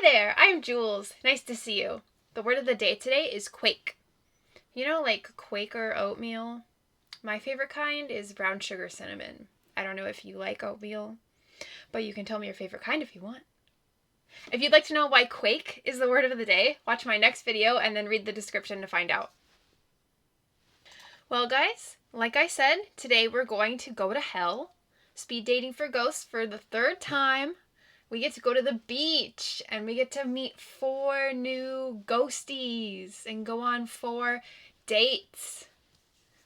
Hi there, I'm Jules. Nice to see you. The word of the day today is quake. You know, like Quaker oatmeal? My favorite kind is brown sugar cinnamon. I don't know if you like oatmeal, but you can tell me your favorite kind if you want. If you'd like to know why quake is the word of the day, watch my next video and then read the description to find out. Well, guys, like I said, today we're going to go to hell. Speed dating for ghosts for the third time. We get to go to the beach and we get to meet 4 new ghosties and go on 4 dates.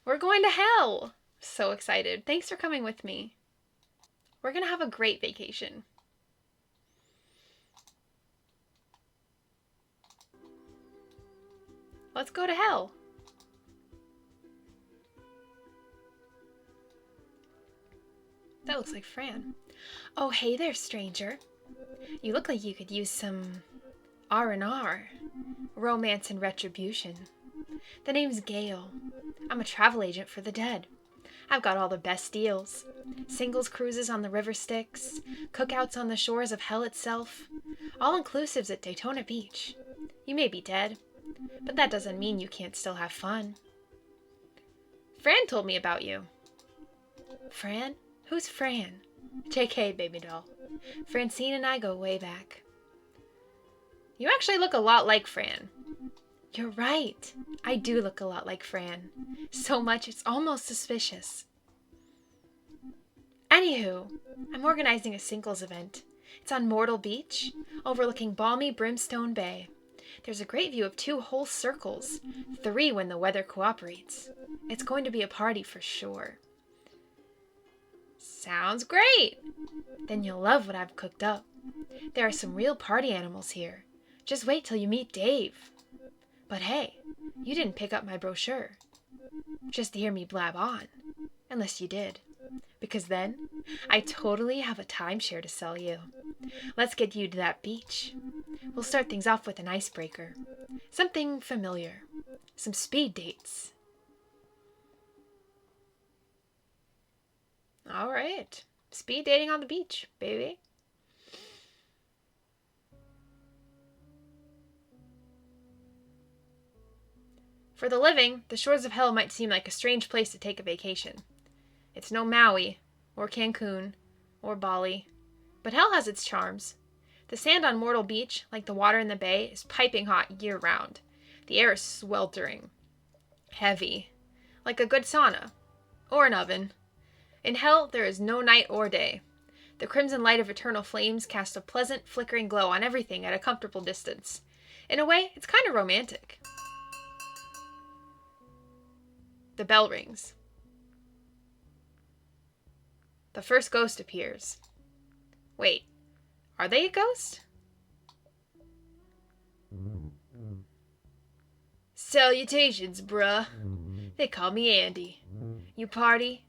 We're going to hell. So excited. Thanks for coming with me. We're going to have a great vacation. Let's go to hell. That looks like Fran. Oh, hey there, stranger. You look like you could use some R&R. Romance and retribution. The name's Gail. I'm a travel agent for the dead. I've got all the best deals. Singles cruises on the river Styx, cookouts on the shores of hell itself, all-inclusives at Daytona Beach. You may be dead, but that doesn't mean you can't still have fun. Fran told me about you. Fran? Who's Fran? JK, baby doll. Francine and I go way back. You actually look a lot like Fran. You're right. I do look a lot like Fran. So much it's almost suspicious. Anywho, I'm organizing a singles event. It's on Mortal Beach, overlooking balmy Brimstone Bay. There's a great view of 2 whole circles, 3 when the weather cooperates. It's going to be a party for sure. Sounds great! Then you'll love what I've cooked up. There are some real party animals here. Just wait till you meet Dave. But hey, you didn't pick up my brochure. Just to hear me blab on. Unless you did. Because then, I totally have a timeshare to sell you. Let's get you to that beach. We'll start things off with an icebreaker. Something familiar. Some speed dates. All right. Speed dating on the beach, baby. For the living, the shores of hell might seem like a strange place to take a vacation. It's no Maui, or Cancun, or Bali, but hell has its charms. The sand on Mortal Beach, like the water in the bay, is piping hot year-round. The air is sweltering, heavy, like a good sauna, or an oven. In hell, there is no night or day. The crimson light of eternal flames casts a pleasant, flickering glow on everything at a comfortable distance. In a way, it's kind of romantic. The bell rings. The first ghost appears. Wait, are they a ghost? Salutations, bruh. They call me Andy. You party?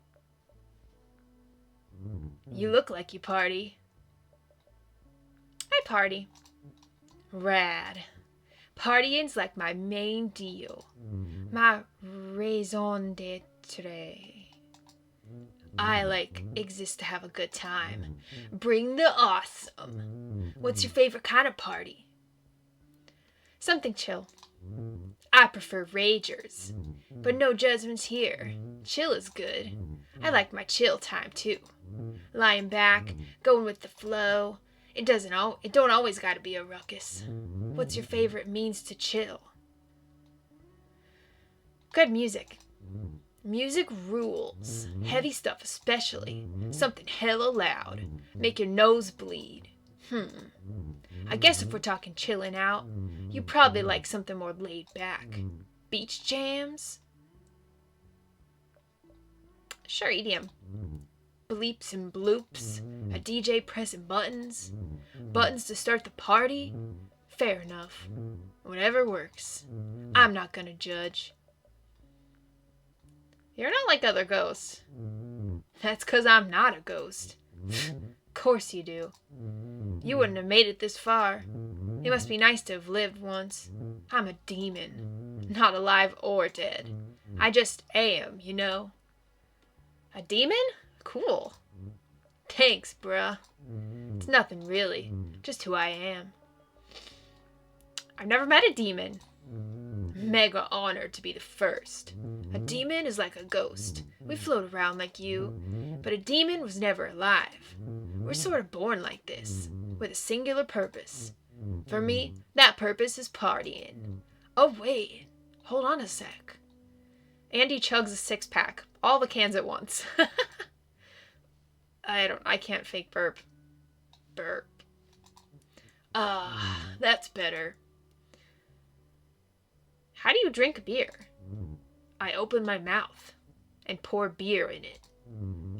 You look like you party. I party. Rad. Partying's like my main deal. My raison d'etre. I exist to have a good time. Bring the awesome. What's your favorite kind of party? Something chill. I prefer ragers. But no judgments here. Chill is good. I like my chill time too. Lying back, going with the flow. It don't always gotta be a ruckus. What's your favorite means to chill? Good music. Music rules. Heavy stuff especially. Something hella loud. Make your nose bleed. I guess if we're talking chilling out, you probably like something more laid back. Beach jams? Sure, EDM. Bleeps and bloops. A DJ pressing buttons. Buttons to start the party. Fair enough. Whatever works. I'm not gonna judge. You're not like other ghosts. That's 'cause I'm not a ghost. Course you do. You wouldn't have made it this far. It must be nice to have lived once. I'm a demon. Not alive or dead. I just am, you know. A demon? Cool. Thanks, bruh. It's nothing really. Just who I am. I've never met a demon. Mega honored to be the first. A demon is like a ghost. We float around like you, but a demon was never alive. We're sort of born like this, with a singular purpose. For me, that purpose is partying. Oh wait, hold on a sec. Andy chugs a 6-pack, all the cans at once. I can't fake burp. Burp. That's better. How do you drink beer? I open my mouth and pour beer in it.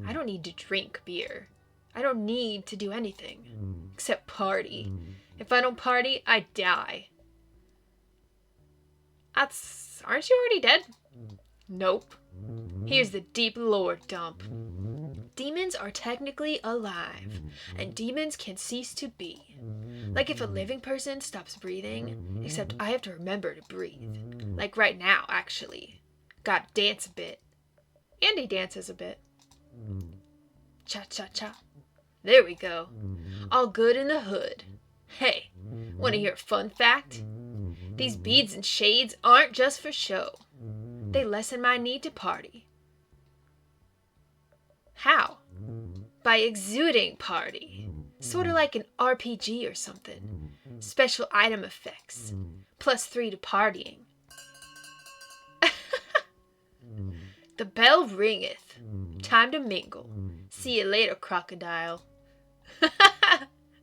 I don't need to drink beer. I don't need to do anything except party. If I don't party, I die. Aren't you already dead? Nope. Here's the deep lore dump. Demons are technically alive, and demons can cease to be. Like if a living person stops breathing, except I have to remember to breathe. Like right now, actually. Gotta dance a bit. Andy dances a bit. Cha-cha-cha. There we go. All good in the hood. Hey, wanna hear a fun fact? These beads and shades aren't just for show. They lessen my need to party. How? By exuding party. Sort of like an RPG or something. Special item effects. +3 to partying. The bell ringeth. Time to mingle. See you later, crocodile.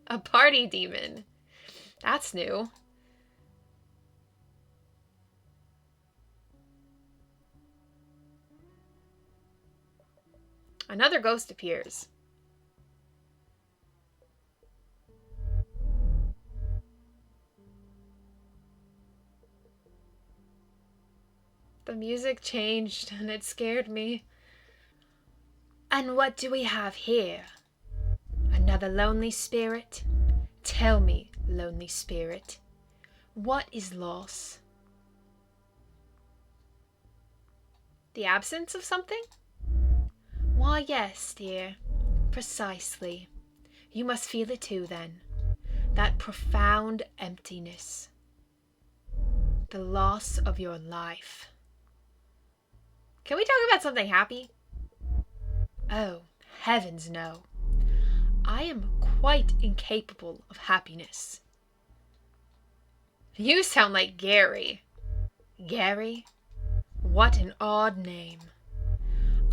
A party demon. That's new. Another ghost appears. The music changed and it scared me. And what do we have here? Another lonely spirit? Tell me, lonely spirit, what is loss? The absence of something? Why, yes, dear, precisely. You must feel it too, then. That profound emptiness. The loss of your life. Can we talk about something happy? Oh, heavens no. I am quite incapable of happiness. You sound like Gary. Gary? What an odd name.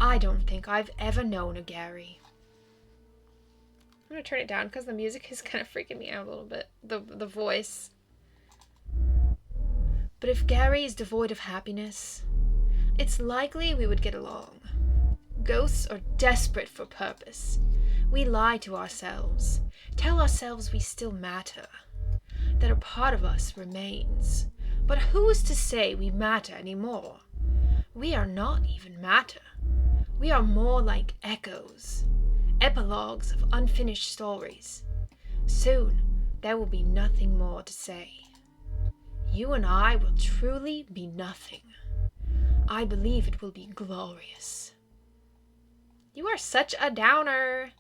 I don't think I've ever known a Gary. I'm gonna turn it down because the music is kind of freaking me out a little bit. The voice. But if Gary is devoid of happiness, it's likely we would get along. Ghosts are desperate for purpose. We lie to ourselves, tell ourselves we still matter, that a part of us remains. But who is to say we matter anymore? We are not even matter. We are more like echoes, epilogues of unfinished stories. Soon, there will be nothing more to say. You and I will truly be nothing. I believe it will be glorious. You are such a downer.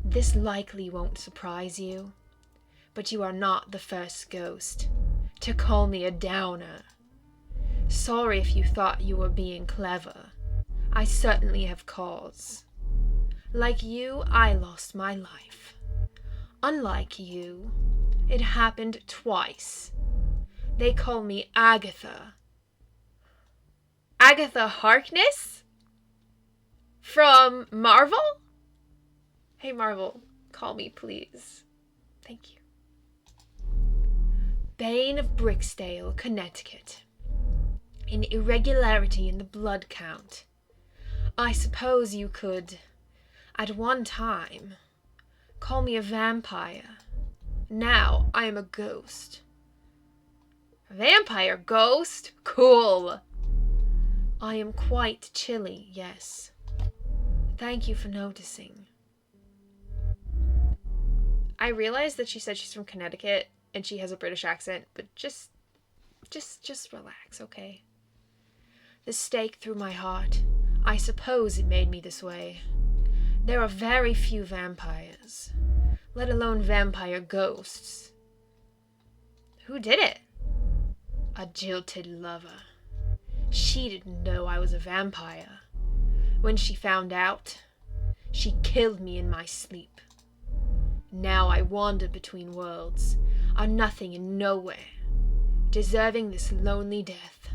This likely won't surprise you, but you are not the first ghost to call me a downer. Sorry if you thought you were being clever. I certainly have cause. Like you, I lost my life. Unlike you, it happened twice. They call me Agatha. Agatha Harkness? From Marvel? Hey Marvel, call me please. Thank you. Bane of Bricksdale, Connecticut. An irregularity in the blood count. I suppose you could, at one time, call me a vampire. Now I am a ghost. Vampire ghost? Cool. I am quite chilly, yes. Thank you for noticing. I realized that she said she's from Connecticut and she has a British accent, but just relax, okay? The stake through my heart. I suppose it made me this way. There are very few vampires, let alone vampire ghosts. Who did it? A jilted lover. She didn't know I was a vampire. When she found out, she killed me in my sleep. Now I wander between worlds, a nothing and nowhere, deserving this lonely death,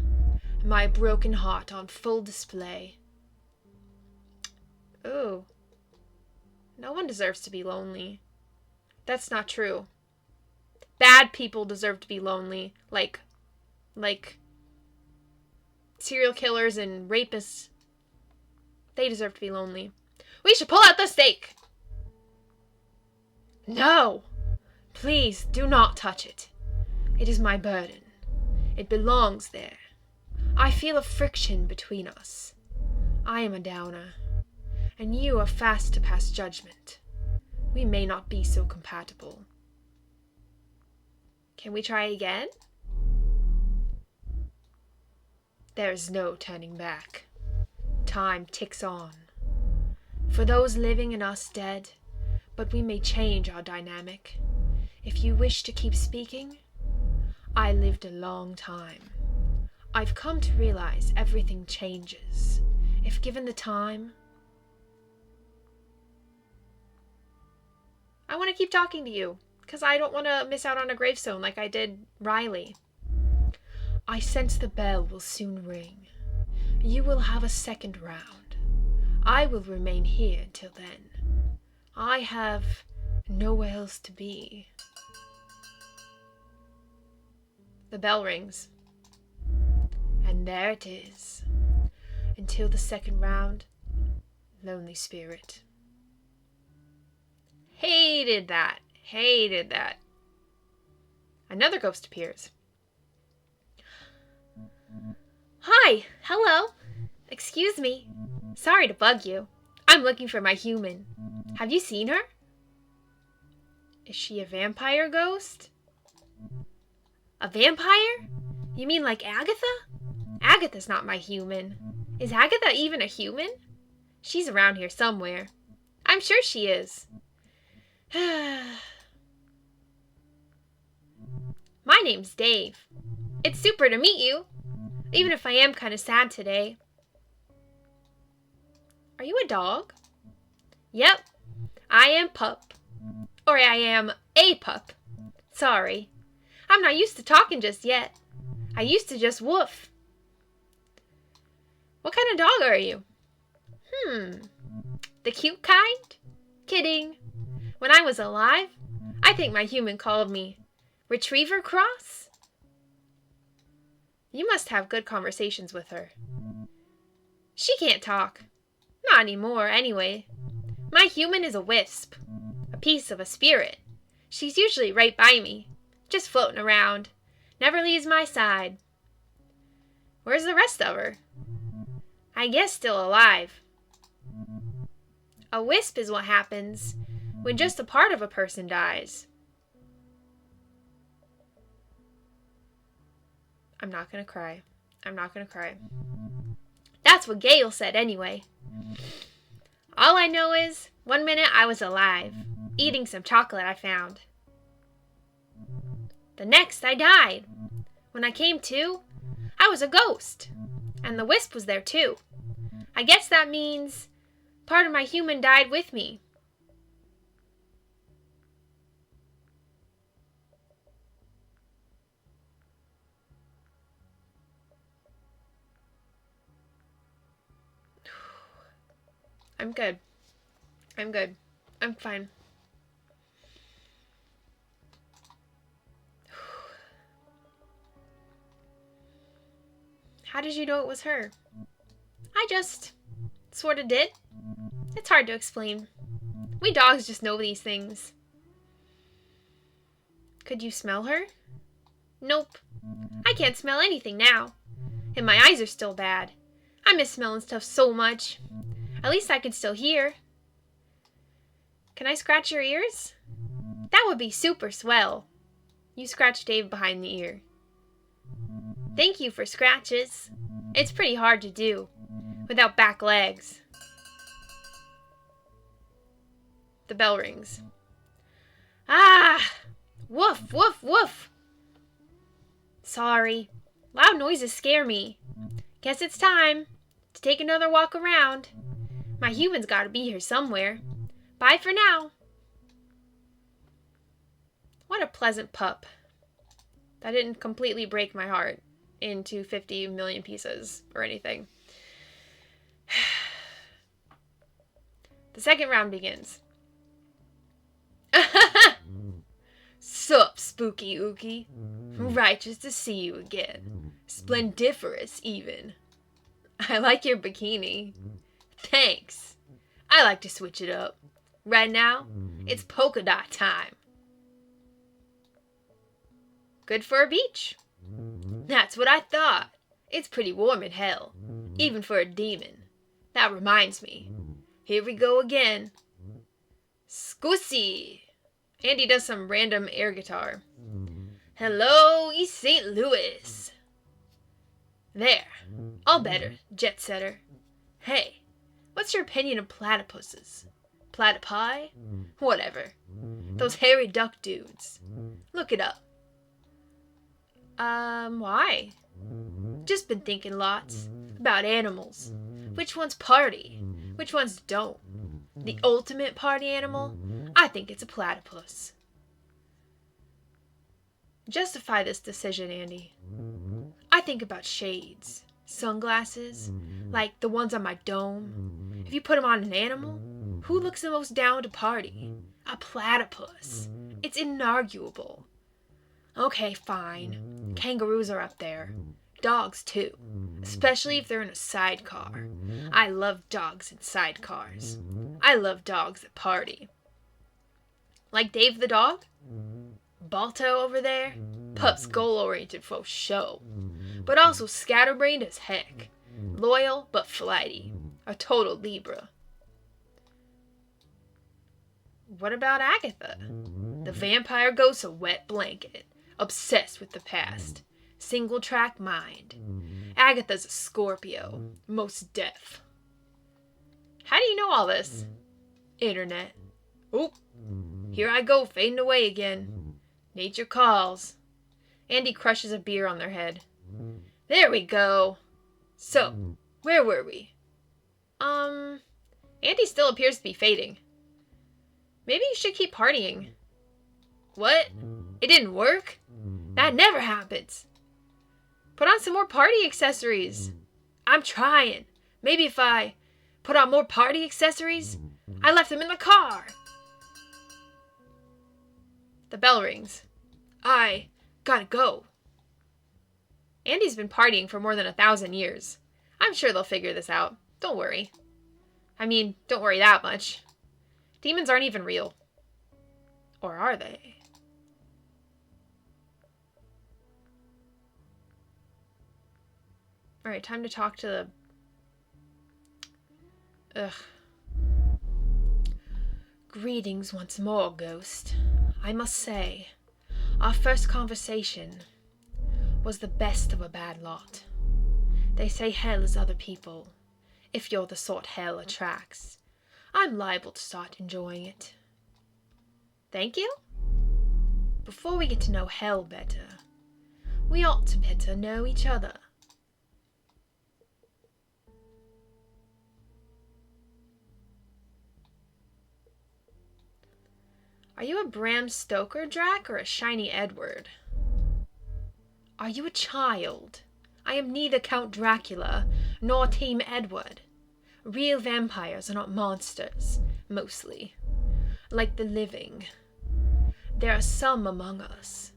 my broken heart on full display. Ooh. No one deserves to be lonely. That's not true. Bad people deserve to be lonely. Like serial killers and rapists. They deserve to be lonely. We should pull out the stake! No! Please, do not touch it. It is my burden. It belongs there. I feel a friction between us. I am a downer, and you are fast to pass judgment. We may not be so compatible. Can we try again? There is no turning back. Time ticks on. For those living and us dead, but we may change our dynamic. If you wish to keep speaking, I lived a long time. I've come to realize everything changes, if given the time. I want to keep talking to you, because I don't want to miss out on a gravestone like I did Riley. I sense the bell will soon ring. You will have a second round. I will remain here until then. I have nowhere else to be. The bell rings. And there it is. Until the second round, lonely spirit. Hated that. Hated that. Another ghost appears. Hi. Hello. Excuse me. Sorry to bug you. I'm looking for my human. Have you seen her? Is she a vampire ghost? A vampire? You mean like Agatha? Agatha's not my human. Is Agatha even a human? She's around here somewhere. I'm sure she is. My name's Dave. It's super to meet you, even if I am kind of sad today. Are you a dog? Yep, I am pup. Or I am a pup. Sorry. I'm not used to talking just yet. I used to just woof. What kind of dog are you? The cute kind? Kidding. When I was alive, I think my human called me Retriever Cross? You must have good conversations with her. She can't talk. Not anymore, anyway. My human is a wisp. A piece of a spirit. She's usually right by me. Just floating around. Never leaves my side. Where's the rest of her? I guess still alive. A wisp is what happens when just a part of a person dies. I'm not gonna cry. I'm not gonna cry. That's what Gail said anyway. All I know is, one minute I was alive, eating some chocolate I found. The next I died. When I came to, I was a ghost. And the wisp was there too. I guess that means part of my human died with me. I'm good. I'm good. I'm fine. How did you know it was her? I just sort of did. It's hard to explain. We dogs just know these things. Could you smell her? Nope. I can't smell anything now. And my eyes are still bad. I miss smelling stuff so much. At least I can still hear. Can I scratch your ears? That would be super swell. You scratch Dave behind the ear. Thank you for scratches. It's pretty hard to do without back legs. The bell rings. Ah! Woof, woof, woof! sorry. Loud noises scare me. Guess it's time to take another walk around. My human's gotta be here somewhere. Bye for now. What a pleasant pup. That didn't completely break my heart into 50 million pieces or anything. The second round begins. Sup, spooky ookie. Righteous to see you again. Splendiferous, even. I like your bikini. Thanks. I like to switch it up. Right now, it's polka dot time. Good for a beach. That's what I thought. It's pretty warm in hell, even for a demon. That reminds me. Here we go again. Scusi. Andy does some random air guitar. Hello, East St. Louis. There. All better, jet setter. Hey, what's your opinion of platypuses? Platypi? Whatever. Those hairy duck dudes. Look it up. Why? Just been thinking lots about animals. Which ones party? Which ones don't? The ultimate party animal? I think it's a platypus. Justify this decision, Andy. I think about shades, sunglasses, like the ones on my dome. If you put them on an animal, who looks the most down to party? A platypus. It's inarguable. Okay, fine. Kangaroos are up there. Dogs, too. Especially if they're in a sidecar. I love dogs in sidecars. I love dogs that party. Like Dave the dog? Balto over there? Pup's goal-oriented for show. But also scatterbrained as heck. Loyal but flighty. A total Libra. What about Agatha? The vampire ghost's a wet blanket. Obsessed with the past. Single-track mind. Agatha's a Scorpio. Most deaf. How do you know all this? Internet. Oop. Here I go, fading away again. Nature calls. Andy crushes a beer on their head. There we go. So, where were we? Andy still appears to be fading. Maybe you should keep partying. What? It didn't work? That never happens. Put on some more party accessories. I'm trying. Maybe if I put on more party accessories? I left them in the car. The bell rings. I gotta go. Andy's been partying for more than 1,000 years. I'm sure they'll figure this out. Don't worry. I mean, don't worry that much. Demons aren't even real. Or are they? Alright, time to talk to the... Ugh. Greetings once more, Ghost. I must say, our first conversation was the best of a bad lot. They say hell is other people. If you're the sort hell attracts, I'm liable to start enjoying it. Thank you? Before we get to know hell better, we ought to better know each other. Are you a Bram Stoker Drac or a shiny Edward? Are you a child? I am neither Count Dracula nor Team Edward. Real vampires are not monsters, mostly. Like the living. There are some among us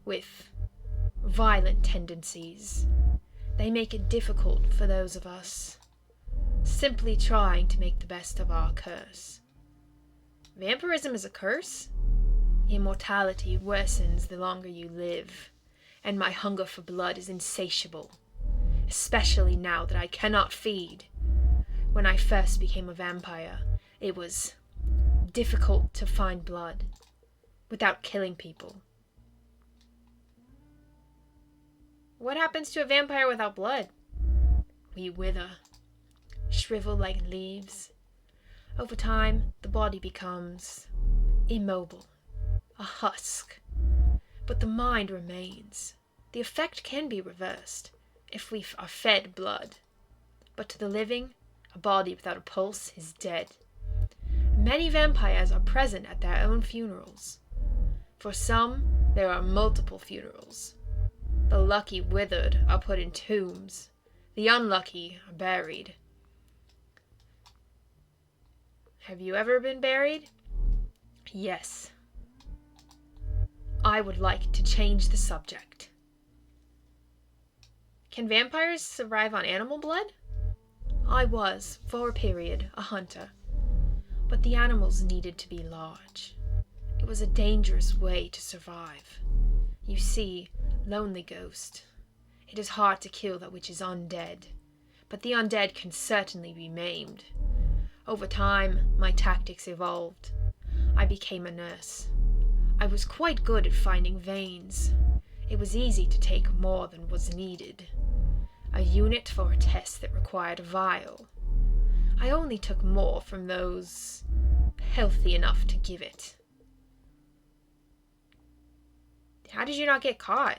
with violent tendencies. They make it difficult for those of us simply trying to make the best of our curse. Vampirism is a curse? Immortality worsens the longer you live, and my hunger for blood is insatiable, especially now that I cannot feed. When I first became a vampire, it was difficult to find blood without killing people. What happens to a vampire without blood? We wither, shrivel like leaves. Over time, the body becomes immobile, a husk. But the mind remains, The effect can be reversed if we are fed blood. But to the living, a body without a pulse is dead. Many vampires are present at their own funerals. For some, there are multiple funerals. The lucky withered are put in tombs. The unlucky are buried. Have you ever been buried? Yes. I would like to change the subject. Can vampires survive on animal blood? I was, for a period, a hunter. But the animals needed to be large. It was a dangerous way to survive. You see, lonely ghost. It is hard to kill that which is undead, but the undead can certainly be maimed. Over time, my tactics evolved. I became a nurse. I was quite good at finding veins. It was easy to take more than was needed. A unit for a test that required a vial. I only took more from those healthy enough to give it. How did you not get caught?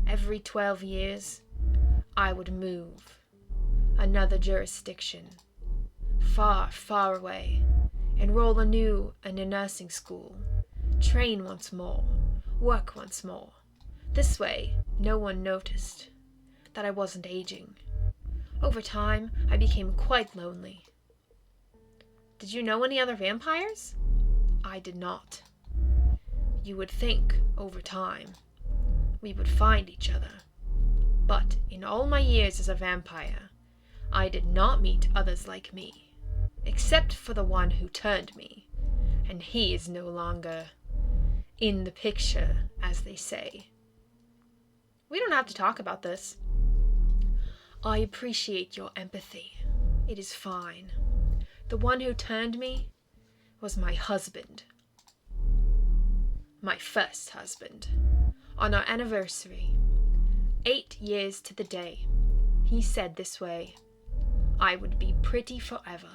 Every 12 years, I would move. Another jurisdiction. Far, far away. Enroll anew in a nursing school. Train once more. Work once more. This way, no one noticed that I wasn't aging. Over time, I became quite lonely. Did you know any other vampires? I did not. You would think, over time, we would find each other. But in all my years as a vampire, I did not meet others like me, except for the one who turned me, and he is no longer in the picture, as they say. We don't have to talk about this. I appreciate your empathy. It is fine. The one who turned me was my husband. My first husband. On our anniversary, 8 years to the day, he said this way, I would be pretty forever.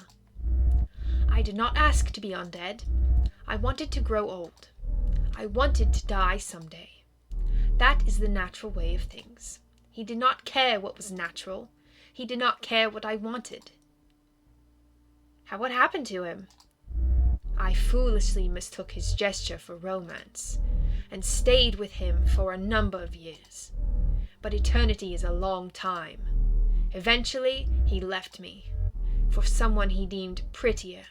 I did not ask to be undead. I wanted to grow old. I wanted to die someday. That is the natural way of things. He did not care what was natural. He did not care what I wanted. What happened to him? I foolishly mistook his gesture for romance, and stayed with him for a number of years. But eternity is a long time. Eventually, he left me, for someone he deemed prettier.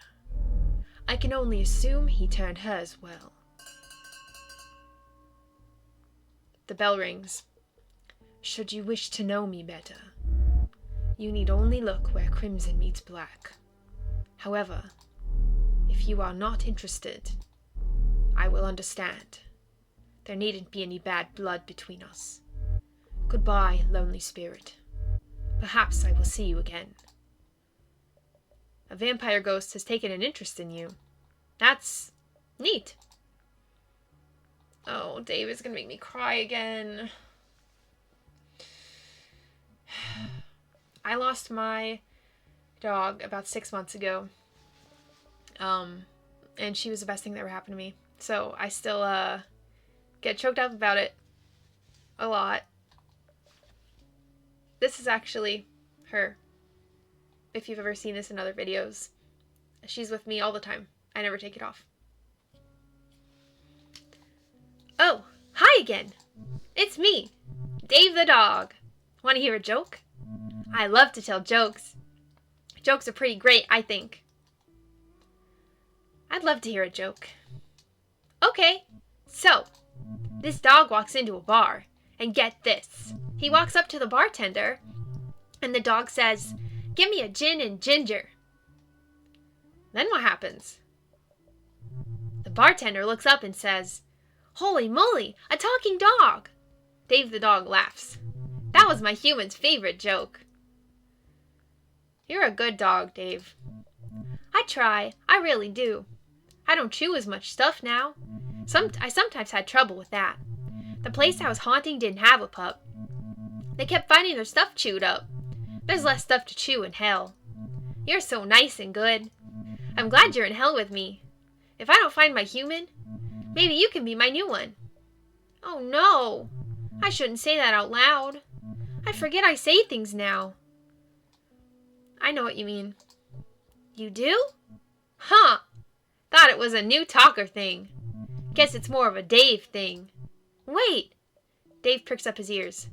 I can only assume he turned her as well. The bell rings. Should you wish to know me better, you need only look where crimson meets black. However, if you are not interested, I will understand. There needn't be any bad blood between us. Goodbye, lonely spirit. Perhaps I will see you again. A vampire ghost has taken an interest in you. That's neat. Oh, Dave is gonna make me cry again. I lost my dog about 6 months ago. And she was the best thing that ever happened to me. So I still get choked up about it a lot. This is actually her. If you've ever seen this in other videos. She's with me all the time. I never take it off. Oh, hi again. It's me, Dave the dog. Want to hear a joke? I love to tell jokes. Jokes are pretty great, I think. I'd love to hear a joke. Okay, so, this dog walks into a bar, and get this. He walks up to the bartender, and the dog says, "Give me a gin and ginger." Then what happens? The bartender looks up and says, "Holy moly, a talking dog!" Dave the dog laughs. That was my human's favorite joke. You're a good dog, Dave. I try, I really do. I don't chew as much stuff now. I sometimes had trouble with that. The place I was haunting didn't have a pup. They kept finding their stuff chewed up. There's less stuff to chew in hell. You're so nice and good. I'm glad you're in hell with me. If I don't find my human, maybe you can be my new one. Oh no, I shouldn't say that out loud. I forget I say things now. I know what you mean. You do? Huh. Thought it was a new talker thing. Guess it's more of a Dave thing. Wait. Dave pricks up his ears.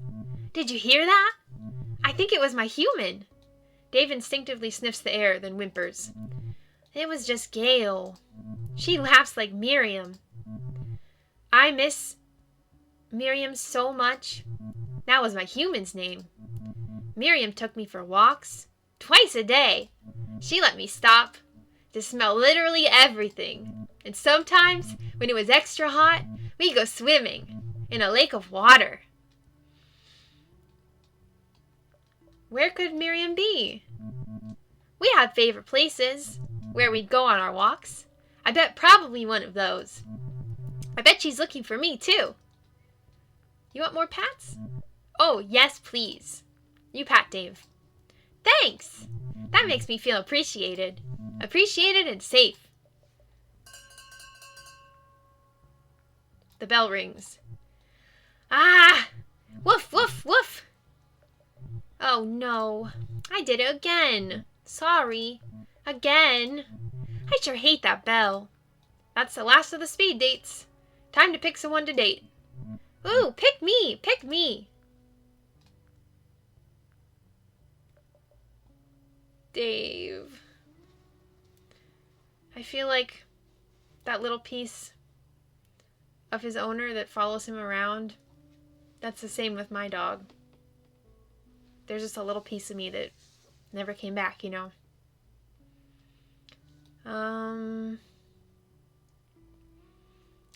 Did you hear that? I think it was my human. Dave instinctively sniffs the air, then whimpers. It was just Gail. She laughs like Miriam. I miss Miriam so much. That was my human's name. Miriam took me for walks twice a day. She let me stop to smell literally everything. And sometimes, when it was extra hot, we'd go swimming in a lake of water. Where could Miriam be? We had favorite places where we'd go on our walks. I bet probably one of those. I bet she's looking for me, too. You want more pats? Oh, yes, please. You pat Dave. Thanks! That makes me feel appreciated. Appreciated and safe. The bell rings. Ah! Woof, woof, woof! Oh, no. I did it again. Sorry. Again. I sure hate that bell. That's the last of the speed dates. Time to pick someone to date. Ooh, pick me! Pick me! Dave. I feel like that little piece of his owner that follows him around, that's the same with my dog. There's just a little piece of me that never came back, you know?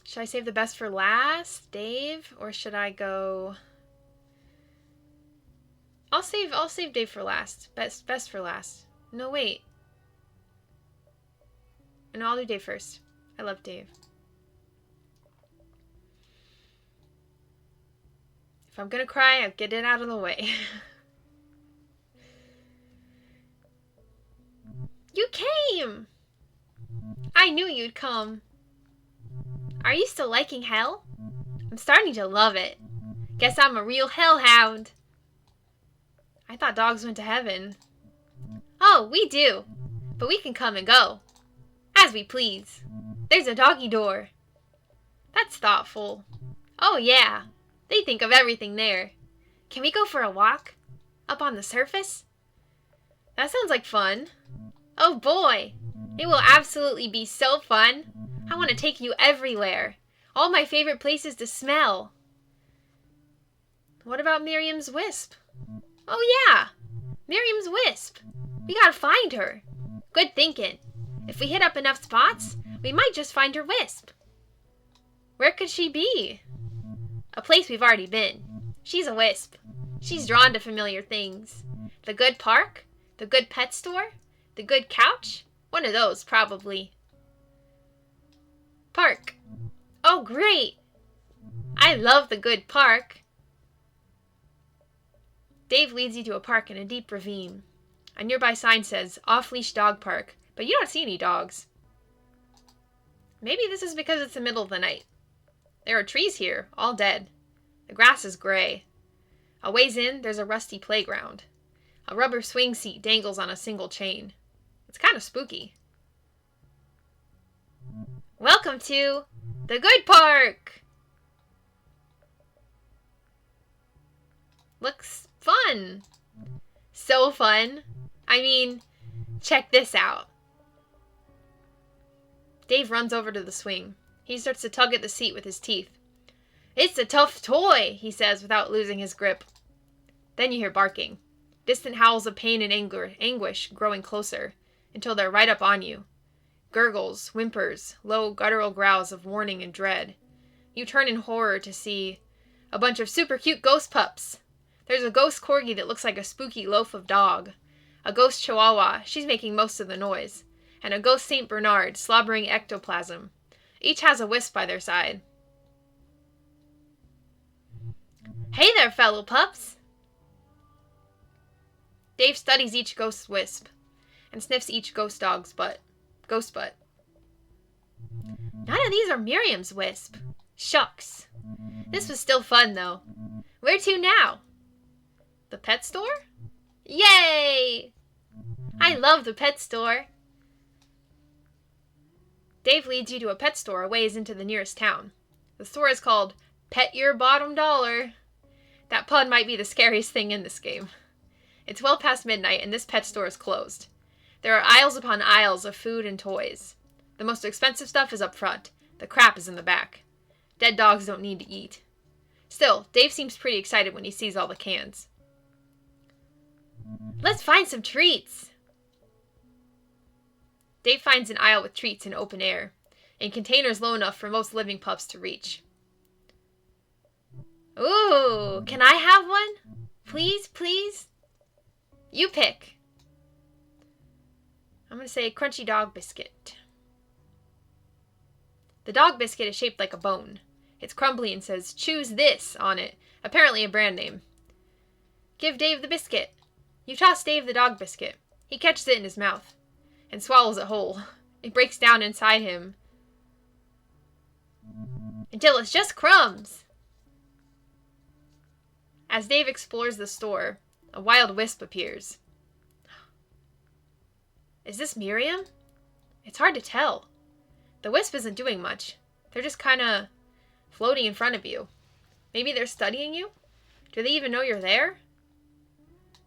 Should I save the best for last, Dave? Or should I go... I'll save Dave for last. Best for last. No, wait. No, I'll do Dave first. I love Dave. If I'm gonna cry, I'll get it out of the way. You came! I knew you'd come. Are you still liking hell? I'm starting to love it. Guess I'm a real hellhound. I thought dogs went to heaven. Oh, we do. But we can come and go. As we please. There's a doggy door. That's thoughtful. Oh, yeah. They think of everything there. Can we go for a walk? Up on the surface? That sounds like fun. Oh, boy. It will absolutely be so fun. I want to take you everywhere. All my favorite places to smell. What about Miriam's wisp? Oh, yeah. Miriam's wisp. We gotta find her. Good thinking. If we hit up enough spots, we might just find her wisp. Where could she be? A place we've already been. She's a wisp. She's drawn to familiar things. The good park? The good pet store? The good couch? One of those, probably. Park. Oh, great. I love the good park. Dave leads you to a park in a deep ravine. A nearby sign says, Off-Leash Dog Park, but you don't see any dogs. Maybe this is because it's the middle of the night. There are trees here, all dead. The grass is gray. A ways in, there's a rusty playground. A rubber swing seat dangles on a single chain. It's kind of spooky. Welcome to the good park! Looks fun. So fun. I mean, check this out. Dave runs over to the swing. He starts to tug at the seat with his teeth. It's a tough toy, he says without losing his grip. Then you hear barking. Distant howls of pain and anguish growing closer until they're right up on you. Gurgles, whimpers, low guttural growls of warning and dread. You turn in horror to see a bunch of super cute ghost pups. There's a ghost corgi that looks like a spooky loaf of dog. A ghost chihuahua, she's making most of the noise. And a ghost St. Bernard, slobbering ectoplasm. Each has a wisp by their side. Hey there, fellow pups! Dave studies each ghost wisp and sniffs each ghost dog's butt. Ghost butt. None of these are Miriam's wisp. Shucks. This was still fun, though. Where to now? The pet store? Yay! I love the pet store. Dave leads you to a pet store a ways into the nearest town. The store is called Pet Your Bottom Dollar. That pun might be the scariest thing in this game. It's well past midnight and this pet store is closed. There are aisles upon aisles of food and toys. The most expensive stuff is up front. The crap is in the back. Dead dogs don't need to eat. Still, Dave seems pretty excited when he sees all the cans. Let's find some treats! Dave finds an aisle with treats in open air, and containers low enough for most living pups to reach. Ooh, can I have one? Please, please? You pick. I'm going to say crunchy dog biscuit. The dog biscuit is shaped like a bone. It's crumbly and says, "Choose this" on it, apparently a brand name. Give Dave the biscuit. You toss Dave the dog biscuit. He catches it in his mouth and swallows it whole. It breaks down inside him until it's just crumbs. As Dave explores the store, a wild wisp appears. Is this Miriam? It's hard to tell. The wisp isn't doing much. They're just kind of floating in front of you. Maybe they're studying you? Do they even know you're there?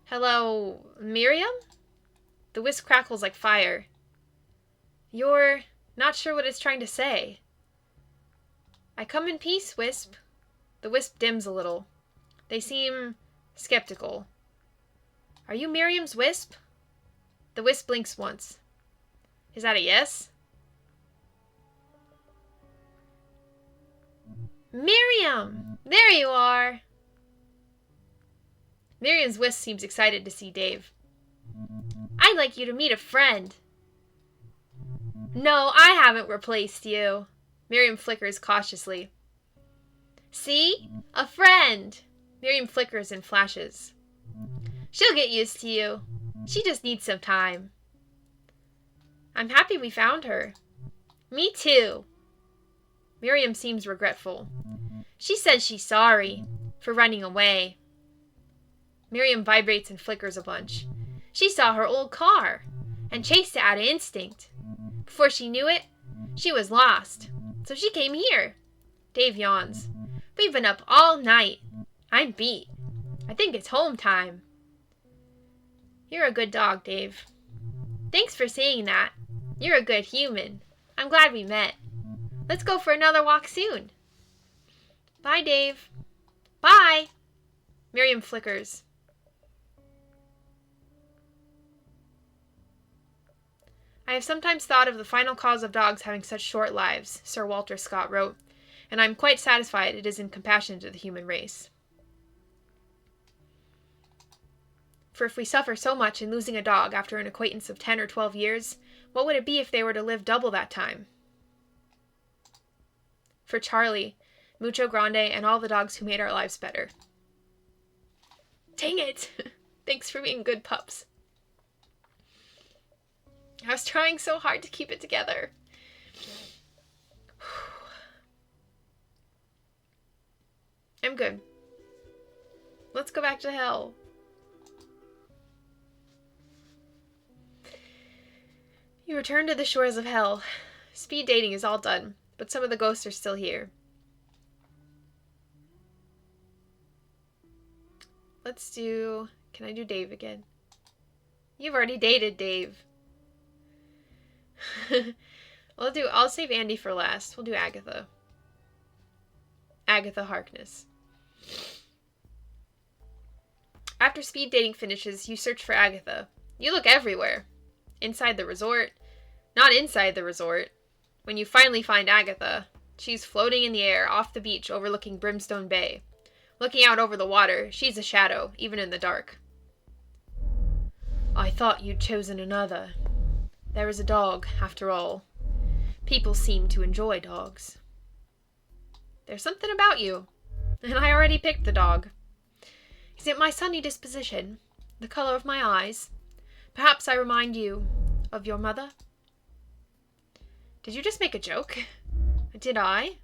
Hello, Miriam? The wisp crackles like fire. You're not sure what it's trying to say. I come in peace, Wisp. The wisp dims a little. They seem skeptical. Are you Miriam's wisp? The wisp blinks once. Is that a yes? Miriam! There you are! Miriam's wisp seems excited to see Dave. I'd like you to meet a friend. No, I haven't replaced you. Miriam flickers cautiously. See? A friend! Miriam flickers and flashes. She'll get used to you. She just needs some time. I'm happy we found her. Me too. Miriam seems regretful. She says she's sorry for running away. Miriam vibrates and flickers a bunch. She saw her old car and chased it out of instinct. Before she knew it, she was lost. So she came here. Dave yawns. We've been up all night. I'm beat. I think it's home time. You're a good dog, Dave. Thanks for saying that. You're a good human. I'm glad we met. Let's go for another walk soon. Bye, Dave. Bye. Miriam flickers. I have sometimes thought of the final cause of dogs having such short lives, Sir Walter Scott wrote, and I am quite satisfied it is in compassion to the human race. For if we suffer so much in losing a dog after an acquaintance of 10 or 12 years, what would it be if they were to live double that time? For Charlie, Mucho Grande, and all the dogs who made our lives better. Dang it! Thanks for being good pups. I was trying so hard to keep it together. I'm good. Let's go back to hell. You return to the shores of hell. Speed dating is all done, but some of the ghosts are still here. Let's do... Can I do Dave again? You've already dated Dave. I'll save Andy for last. We'll do Agatha. Agatha Harkness. After speed dating finishes, you search for Agatha. You look everywhere. Inside the resort. Not inside the resort. When you finally find Agatha, she's floating in the air off the beach overlooking Brimstone Bay. Looking out over the water, she's a shadow, even in the dark. I thought you'd chosen another. There is a dog, after all. People seem to enjoy dogs. There's something about you, and I already picked the dog. Is it my sunny disposition? The color of my eyes? Perhaps I remind you of your mother? Did you just make a joke? Did I?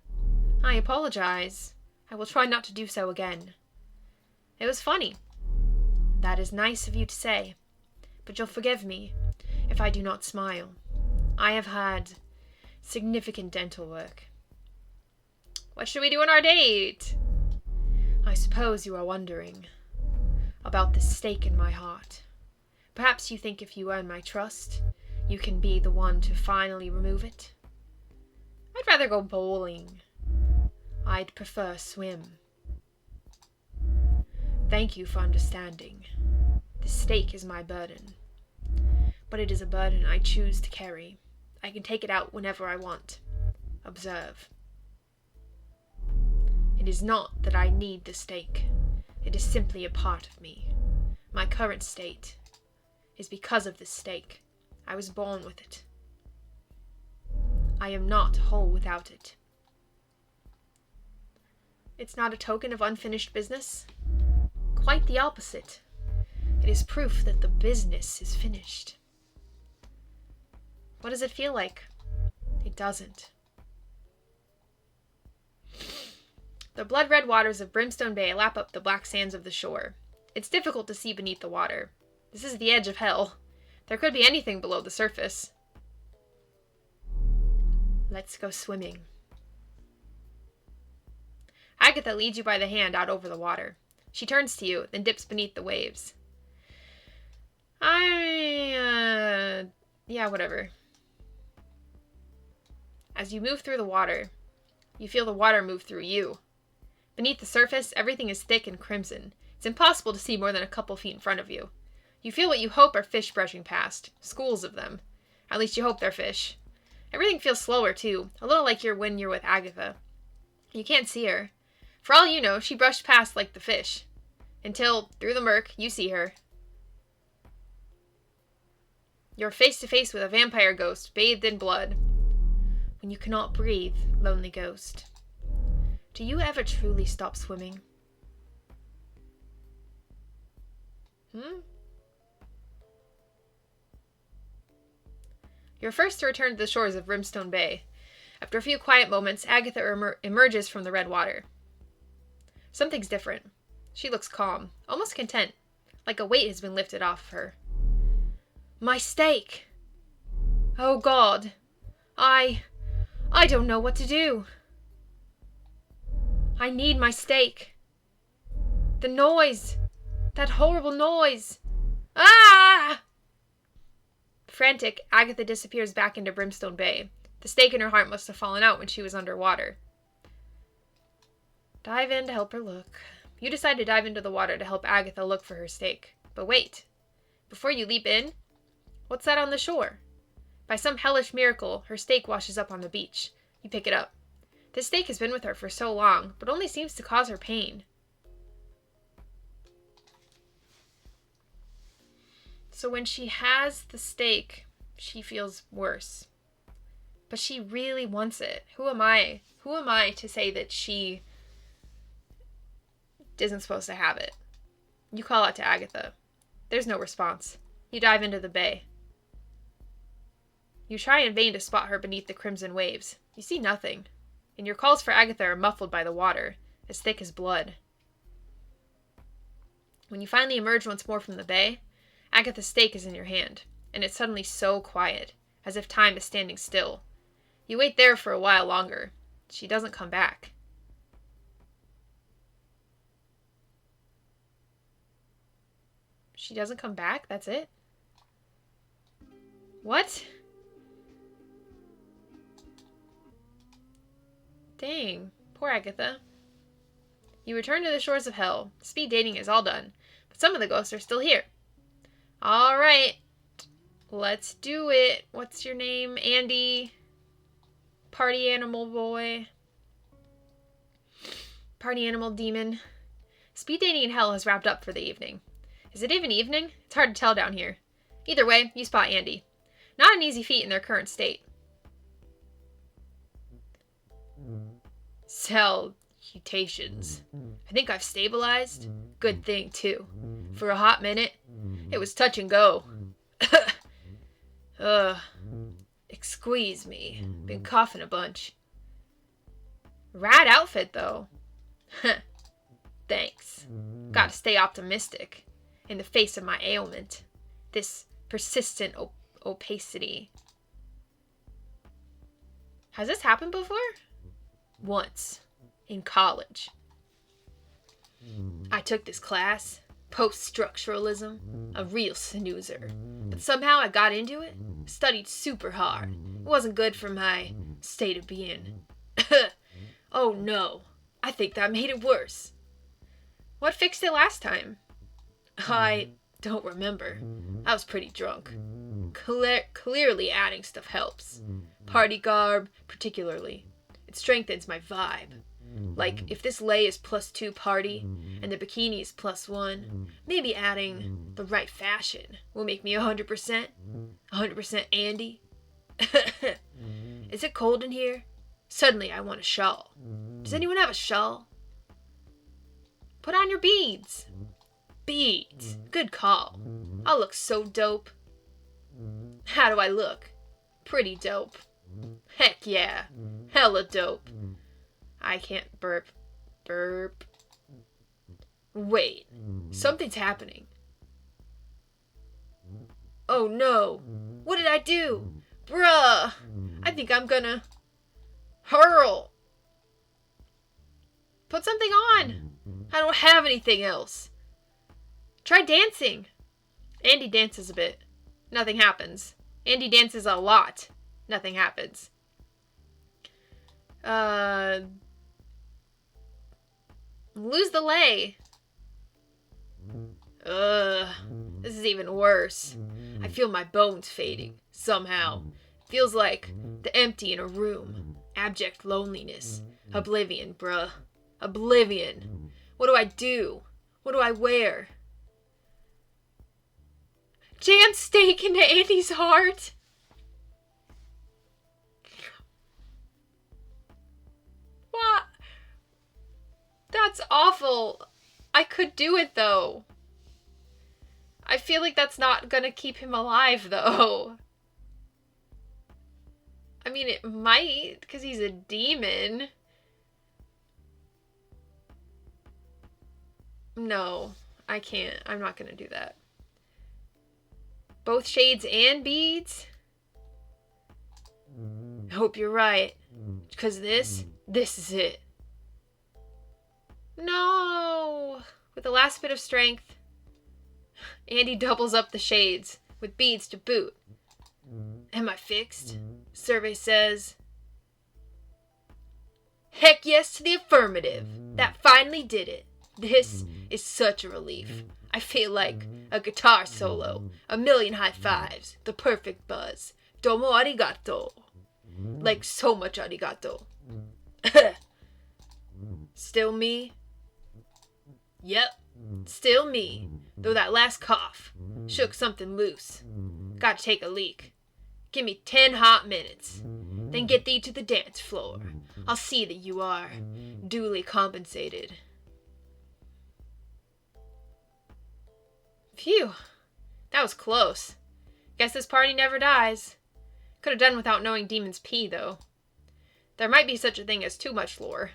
I apologize. I will try not to do so again. It was funny. That is nice of you to say, but you'll forgive me if I do not smile. I have had significant dental work. What should we do on our date? I suppose you are wondering about the stake in my heart. Perhaps you think if you earn my trust, you can be the one to finally remove it. I'd rather go bowling. I'd prefer swim. Thank you for understanding. The stake is my burden, but it is a burden I choose to carry. I can take it out whenever I want. Observe. It is not that I need the stake. It is simply a part of me. My current state is because of this stake. I was born with it. I am not whole without it. It's not a token of unfinished business. Quite the opposite. It is proof that the business is finished. What does it feel like? It doesn't. The blood-red waters of Brimstone Bay lap up the black sands of the shore. It's difficult to see beneath the water. This is the edge of hell. There could be anything below the surface. Let's go swimming. Agatha leads you by the hand out over the water. She turns to you, then dips beneath the waves. Yeah, whatever. As you move through the water, you feel the water move through you. Beneath the surface, everything is thick and crimson. It's impossible to see more than a couple feet in front of you. You feel what you hope are fish brushing past. Schools of them. At least you hope they're fish. Everything feels slower, too. A little like when you're with Agatha. You can't see her. For all you know, she brushed past like the fish. Until, through the murk, you see her. You're face to face with a vampire ghost, bathed in blood. When you cannot breathe, lonely ghost. Do you ever truly stop swimming? You're first to return to the shores of Brimstone Bay. After a few quiet moments, Agatha emerges from the red water. Something's different. She looks calm, almost content, like a weight has been lifted off of her. My stake! Oh God! I don't know what to do. I need my stake. The noise! That horrible noise! Ah! Frantic, Agatha disappears back into Brimstone Bay. The stake in her heart must have fallen out when she was underwater. Dive in to help her look. You decide to dive into the water to help Agatha look for her stake. But wait. Before you leap in, what's that on the shore? By some hellish miracle, her stake washes up on the beach. You pick it up. This stake has been with her for so long, but only seems to cause her pain. So when she has the stake, she feels worse. But she really wants it. Who am I? Who am I to say that she isn't supposed to have it? You call out to Agatha. There's no response. You dive into the bay. You try in vain to spot her beneath the crimson waves. You see nothing, and your calls for Agatha are muffled by the water, as thick as blood. When you finally emerge once more from the bay, Agatha's stake is in your hand, and it's suddenly so quiet, as if time is standing still. You wait there for a while longer. She doesn't come back. She doesn't come back? That's it? What? Dang. Poor Agatha. You return to the shores of hell. Speed dating is all done, but some of the ghosts are still here. Alright. Let's do it. What's your name? Andy? Party animal boy? Party animal demon? Speed dating in hell has wrapped up for the evening. Is it even evening? It's hard to tell down here. Either way, you spot Andy. Not an easy feat in their current state. Salutations. I think I've stabilized. Good thing, too. For a hot minute, it was touch and go. Excuse me. Been coughing a bunch. Rad outfit, though. Thanks. Gotta gotta stay optimistic in the face of my ailment. This persistent opacity. Has this happened before? Once. In college. I took this class, post-structuralism, a real snoozer. But somehow I got into it, studied super hard. It wasn't good for my state of being. Oh no, I think that made it worse. What fixed it last time? I don't remember. I was pretty drunk. Clearly adding stuff helps. Party garb, particularly. It strengthens my vibe. Like, if this lay is +2 party, and the bikini is +1, maybe adding the right fashion will make me 100%. 100% Andy. Is it cold in here? Suddenly I want a shawl. Does anyone have a shawl? Put on your beads. Beads. Good call. I'll look so dope. How do I look? Pretty dope. Heck yeah. Hella dope. I can't burp. Burp. Wait. Something's happening. Oh no. What did I do? Bruh. I think I'm gonna hurl. Put something on. I don't have anything else. Try dancing. Andy dances a bit. Nothing happens. Andy dances a lot. Nothing happens. Lose the lay. This is even worse. I feel my bones fading, somehow. Feels like the empty in a room. Abject loneliness. Oblivion, bruh. Oblivion. What do I do? What do I wear? Jam steak into Andy's heart. What? That's awful. I could do it, though. I feel like that's not gonna keep him alive, though. I mean, it might, because he's a demon. No, I can't. I'm not gonna do that. Both shades and beads? I hope you're right. Because this is it. No! With the last bit of strength, Andy doubles up the shades, with beads to boot. Am I fixed? Survey says, heck yes to the affirmative. That finally did it. This is such a relief. I feel like a guitar solo, a million high fives, the perfect buzz. Domo arigato. Like so much arigato. Still me? Yep, still me. Though that last cough shook something loose. Gotta take a leak. Give me 10 hot minutes. Then get thee to the dance floor. I'll see that you are duly compensated. Phew. That was close. Guess this party never dies. Could have done without knowing demons pee, though. There might be such a thing as too much lore.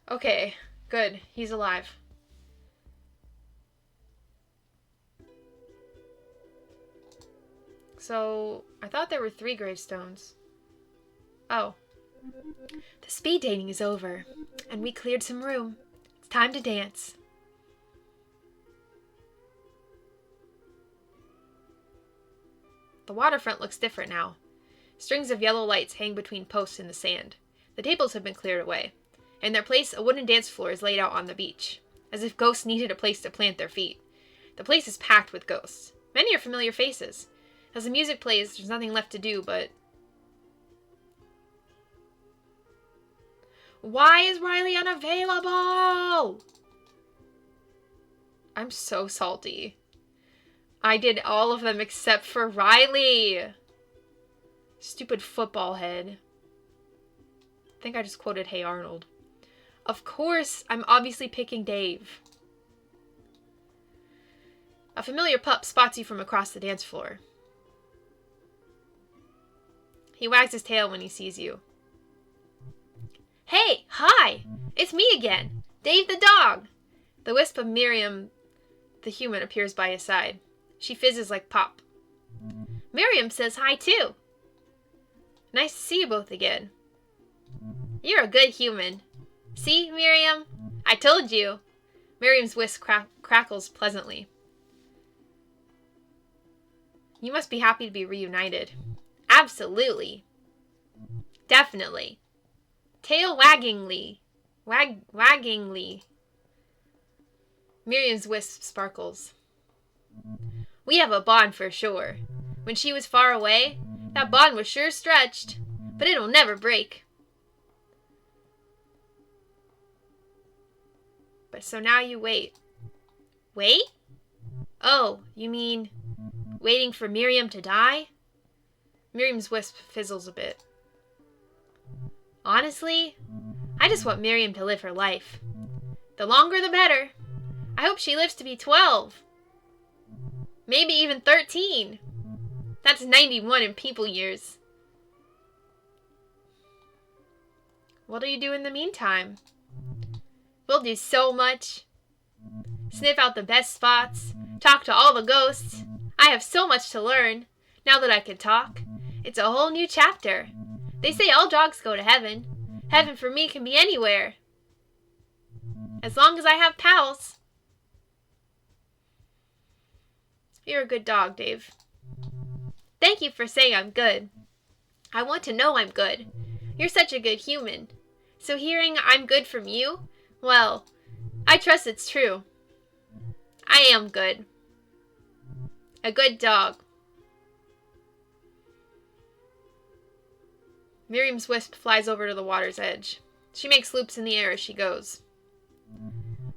Okay, good. He's alive. So, I thought there were 3 gravestones. Oh. The speed dating is over, and we cleared some room. It's time to dance. The waterfront looks different now. Strings of yellow lights hang between posts in the sand. The tables have been cleared away. In their place, a wooden dance floor is laid out on the beach, as if ghosts needed a place to plant their feet. The place is packed with ghosts. Many are familiar faces. As the music plays, there's nothing left to do but... Why is Riley unavailable? I'm so salty. I did all of them except for Riley. Stupid football head. I think I just quoted Hey Arnold. Of course, I'm obviously picking Dave. A familiar pup spots you from across the dance floor. He wags his tail when he sees you. Hey, hi! It's me again, Dave the dog! The wisp of Miriam, the human, appears by his side. She fizzes like pop. Miriam says hi too. Nice to see you both again. You're a good human. See, Miriam? I told you. Miriam's wisp crackles pleasantly. You must be happy to be reunited. Absolutely. Definitely. Tail waggingly. Waggingly. Miriam's wisp sparkles. We have a bond for sure. When she was far away, that bond was sure stretched, but it'll never break. But so now you wait. Wait? Oh, you mean waiting for Miriam to die? Miriam's wisp fizzles a bit. Honestly, I just want Miriam to live her life. The longer the better. I hope she lives to be 12. Maybe even 13. That's 91 in people years. What'll you do in the meantime? We'll do so much. Sniff out the best spots. Talk to all the ghosts. I have so much to learn. Now that I can talk. It's a whole new chapter. They say all dogs go to heaven. Heaven for me can be anywhere. As long as I have pals. You're a good dog, Dave. Thank you for saying I'm good. I want to know I'm good. You're such a good human. So hearing I'm good from you, well, I trust it's true. I am good. A good dog. Miriam's wisp flies over to the water's edge. She makes loops in the air as she goes.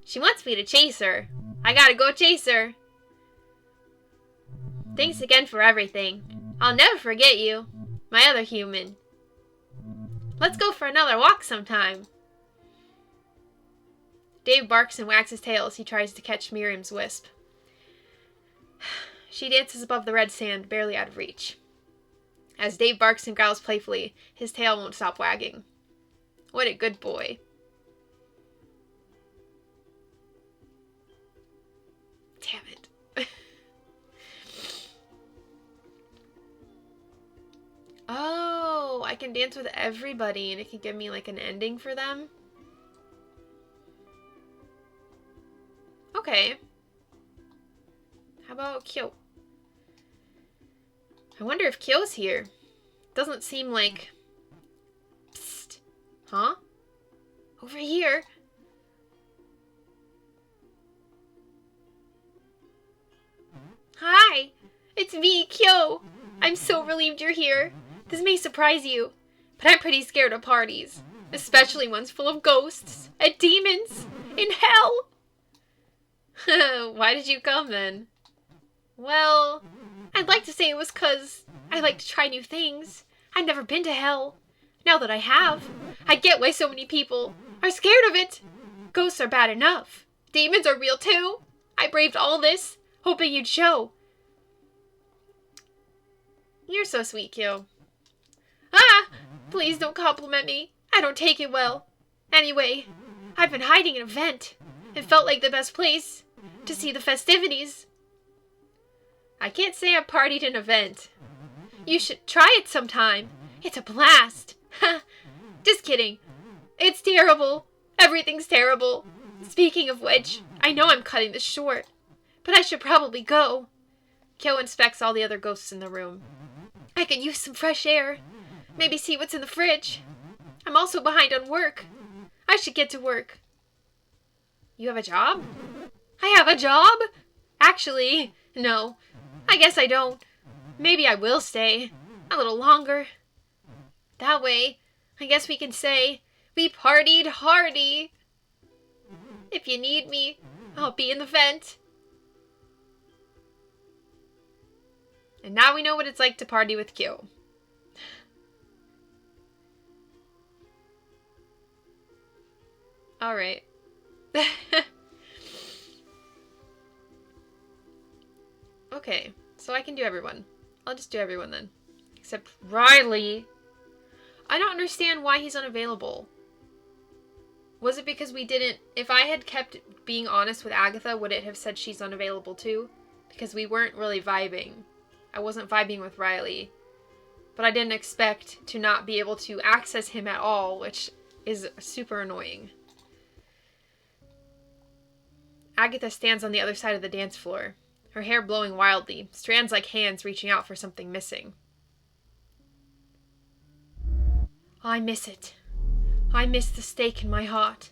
She wants me to chase her. I gotta go chase her. Thanks again for everything. I'll never forget you, my other human. Let's go for another walk sometime. Dave barks and wags his tail as he tries to catch Miriam's wisp. She dances above the red sand, barely out of reach. As Dave barks and growls playfully, his tail won't stop wagging. What a good boy. Damn it. Oh, I can dance with everybody and it can give me like an ending for them. Okay. How about Kyo? I wonder if Kyo's here. Doesn't seem like... Psst. Huh? Over here. Hi! It's me, Kyo! I'm so relieved you're here. This may surprise you, but I'm pretty scared of parties. Especially ones full of ghosts and demons in hell! Why did you come then? Well, I'd like to say it was 'cause I like to try new things. I've never been to hell. Now that I have, I get why so many people are scared of it. Ghosts are bad enough. Demons are real too. I braved all this, hoping you'd show. You're so sweet, Kyo. Ah! Please don't compliment me. I don't take it well. Anyway, I've been hiding in a vent. It felt like the best place to see the festivities. I can't say I partied in a vent. You should try it sometime. It's a blast. Ha! Just kidding. It's terrible. Everything's terrible. Speaking of which, I know I'm cutting this short, but I should probably go. Kyo inspects all the other ghosts in the room. I could use some fresh air. Maybe see what's in the fridge. I'm also behind on work. I should get to work. You have a job? I have a job? Actually, no. I guess I don't. Maybe I will stay a little longer. That way, I guess we can say we partied hardy. If you need me, I'll be in the vent. And now we know what it's like to party with Kyo. Alright. Okay, so I can do everyone. I'll just do everyone then. Except Riley. I don't understand why he's unavailable. Was it because we didn't... If I had kept being honest with Agatha, would it have said she's unavailable too? Because we weren't really vibing. I wasn't vibing with Riley. But I didn't expect to not be able to access him at all, which is super annoying. Agatha stands on the other side of the dance floor, her hair blowing wildly, strands like hands reaching out for something missing. I miss it. I miss the steak in my heart.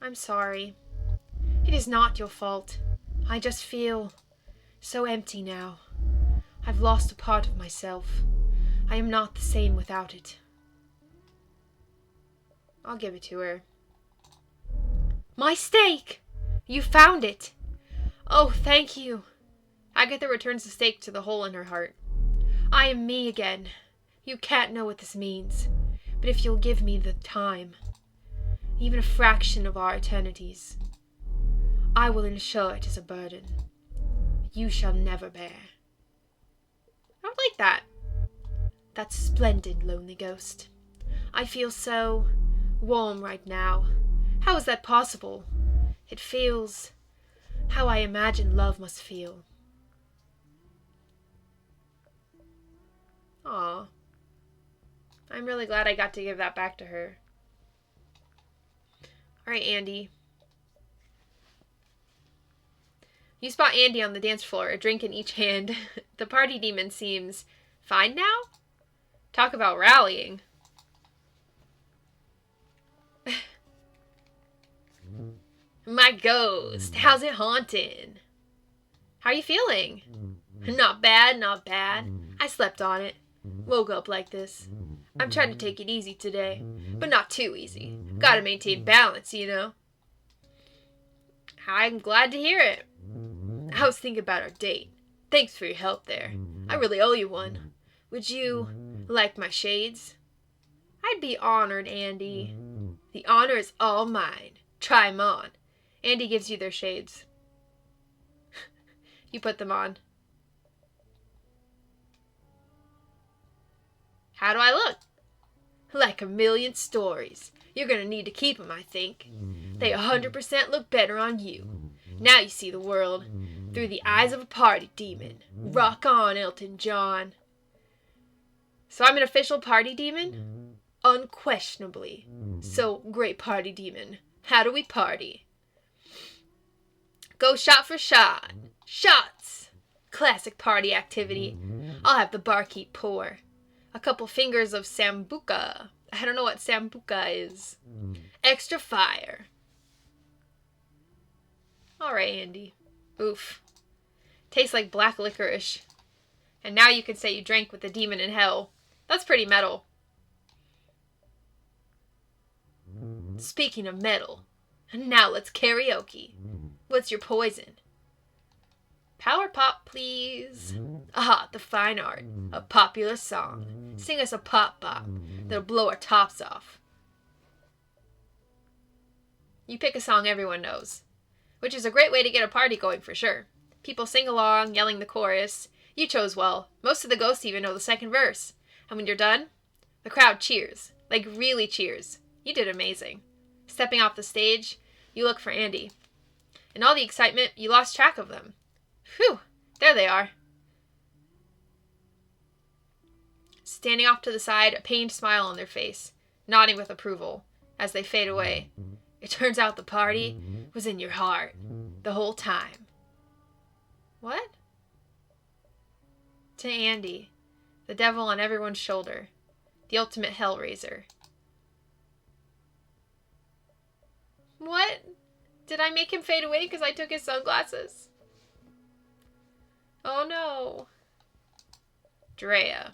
I'm sorry. It is not your fault. I just feel so empty now. I've lost a part of myself. I am not the same without it. I'll give it to her. My steak! You found it! Oh, thank you. Agatha returns the steak to the hole in her heart. I am me again. You can't know what this means. But if you'll give me the time, even a fraction of our eternities, I will ensure it is a burden you shall never bear. I would like that. That's splendid, lonely ghost. I feel so warm right now. How is that possible? It feels how I imagine love must feel. Aw. I'm really glad I got to give that back to her. Alright, Andy. You spot Andy on the dance floor, a drink in each hand. The party demon seems fine now? Talk about rallying. My ghost, how's it haunting? How are you feeling? Not bad, not bad. I slept on it. Woke up like this. I'm trying to take it easy today, but not too easy. Gotta maintain balance, you know. I'm glad to hear it. I was thinking about our date. Thanks for your help there. I really owe you one. Would you like my shades? I'd be honored, Andy. The honor is all mine. Try 'em on. Andy gives you their shades. You put them on. How do I look? Like a million stories. You're gonna need to keep them, I think. They 100% look better on you. Now you see the world through the eyes of a party demon. Rock on, Elton John. So I'm an official party demon? Unquestionably. So, great party demon. How do we party? Go shot for shot. Shots! Classic party activity. I'll have the barkeep pour. A couple fingers of sambuca. I don't know what sambuca is. Extra fire. Alright, Andy. Oof. Tastes like black licorice. And now you can say you drank with the demon in hell. That's pretty metal. Speaking of metal, now let's karaoke. What's your poison? Power pop, please. Aha, the fine art. A popular song. Sing us a pop bop that'll blow our tops off. You pick a song everyone knows, which is a great way to get a party going for sure. People sing along, yelling the chorus. You chose well. Most of the ghosts even know the second verse. And when you're done, the crowd cheers. Like really cheers. You did amazing. Stepping off the stage, you look for Andy. In all the excitement, you lost track of them. Phew, there they are. Standing off to the side, a pained smile on their face, nodding with approval as they fade away. It turns out the party was in your heart the whole time. What? To Andy, the devil on everyone's shoulder, the ultimate hellraiser. What? Did I make him fade away because I took his sunglasses? Oh no. Drea.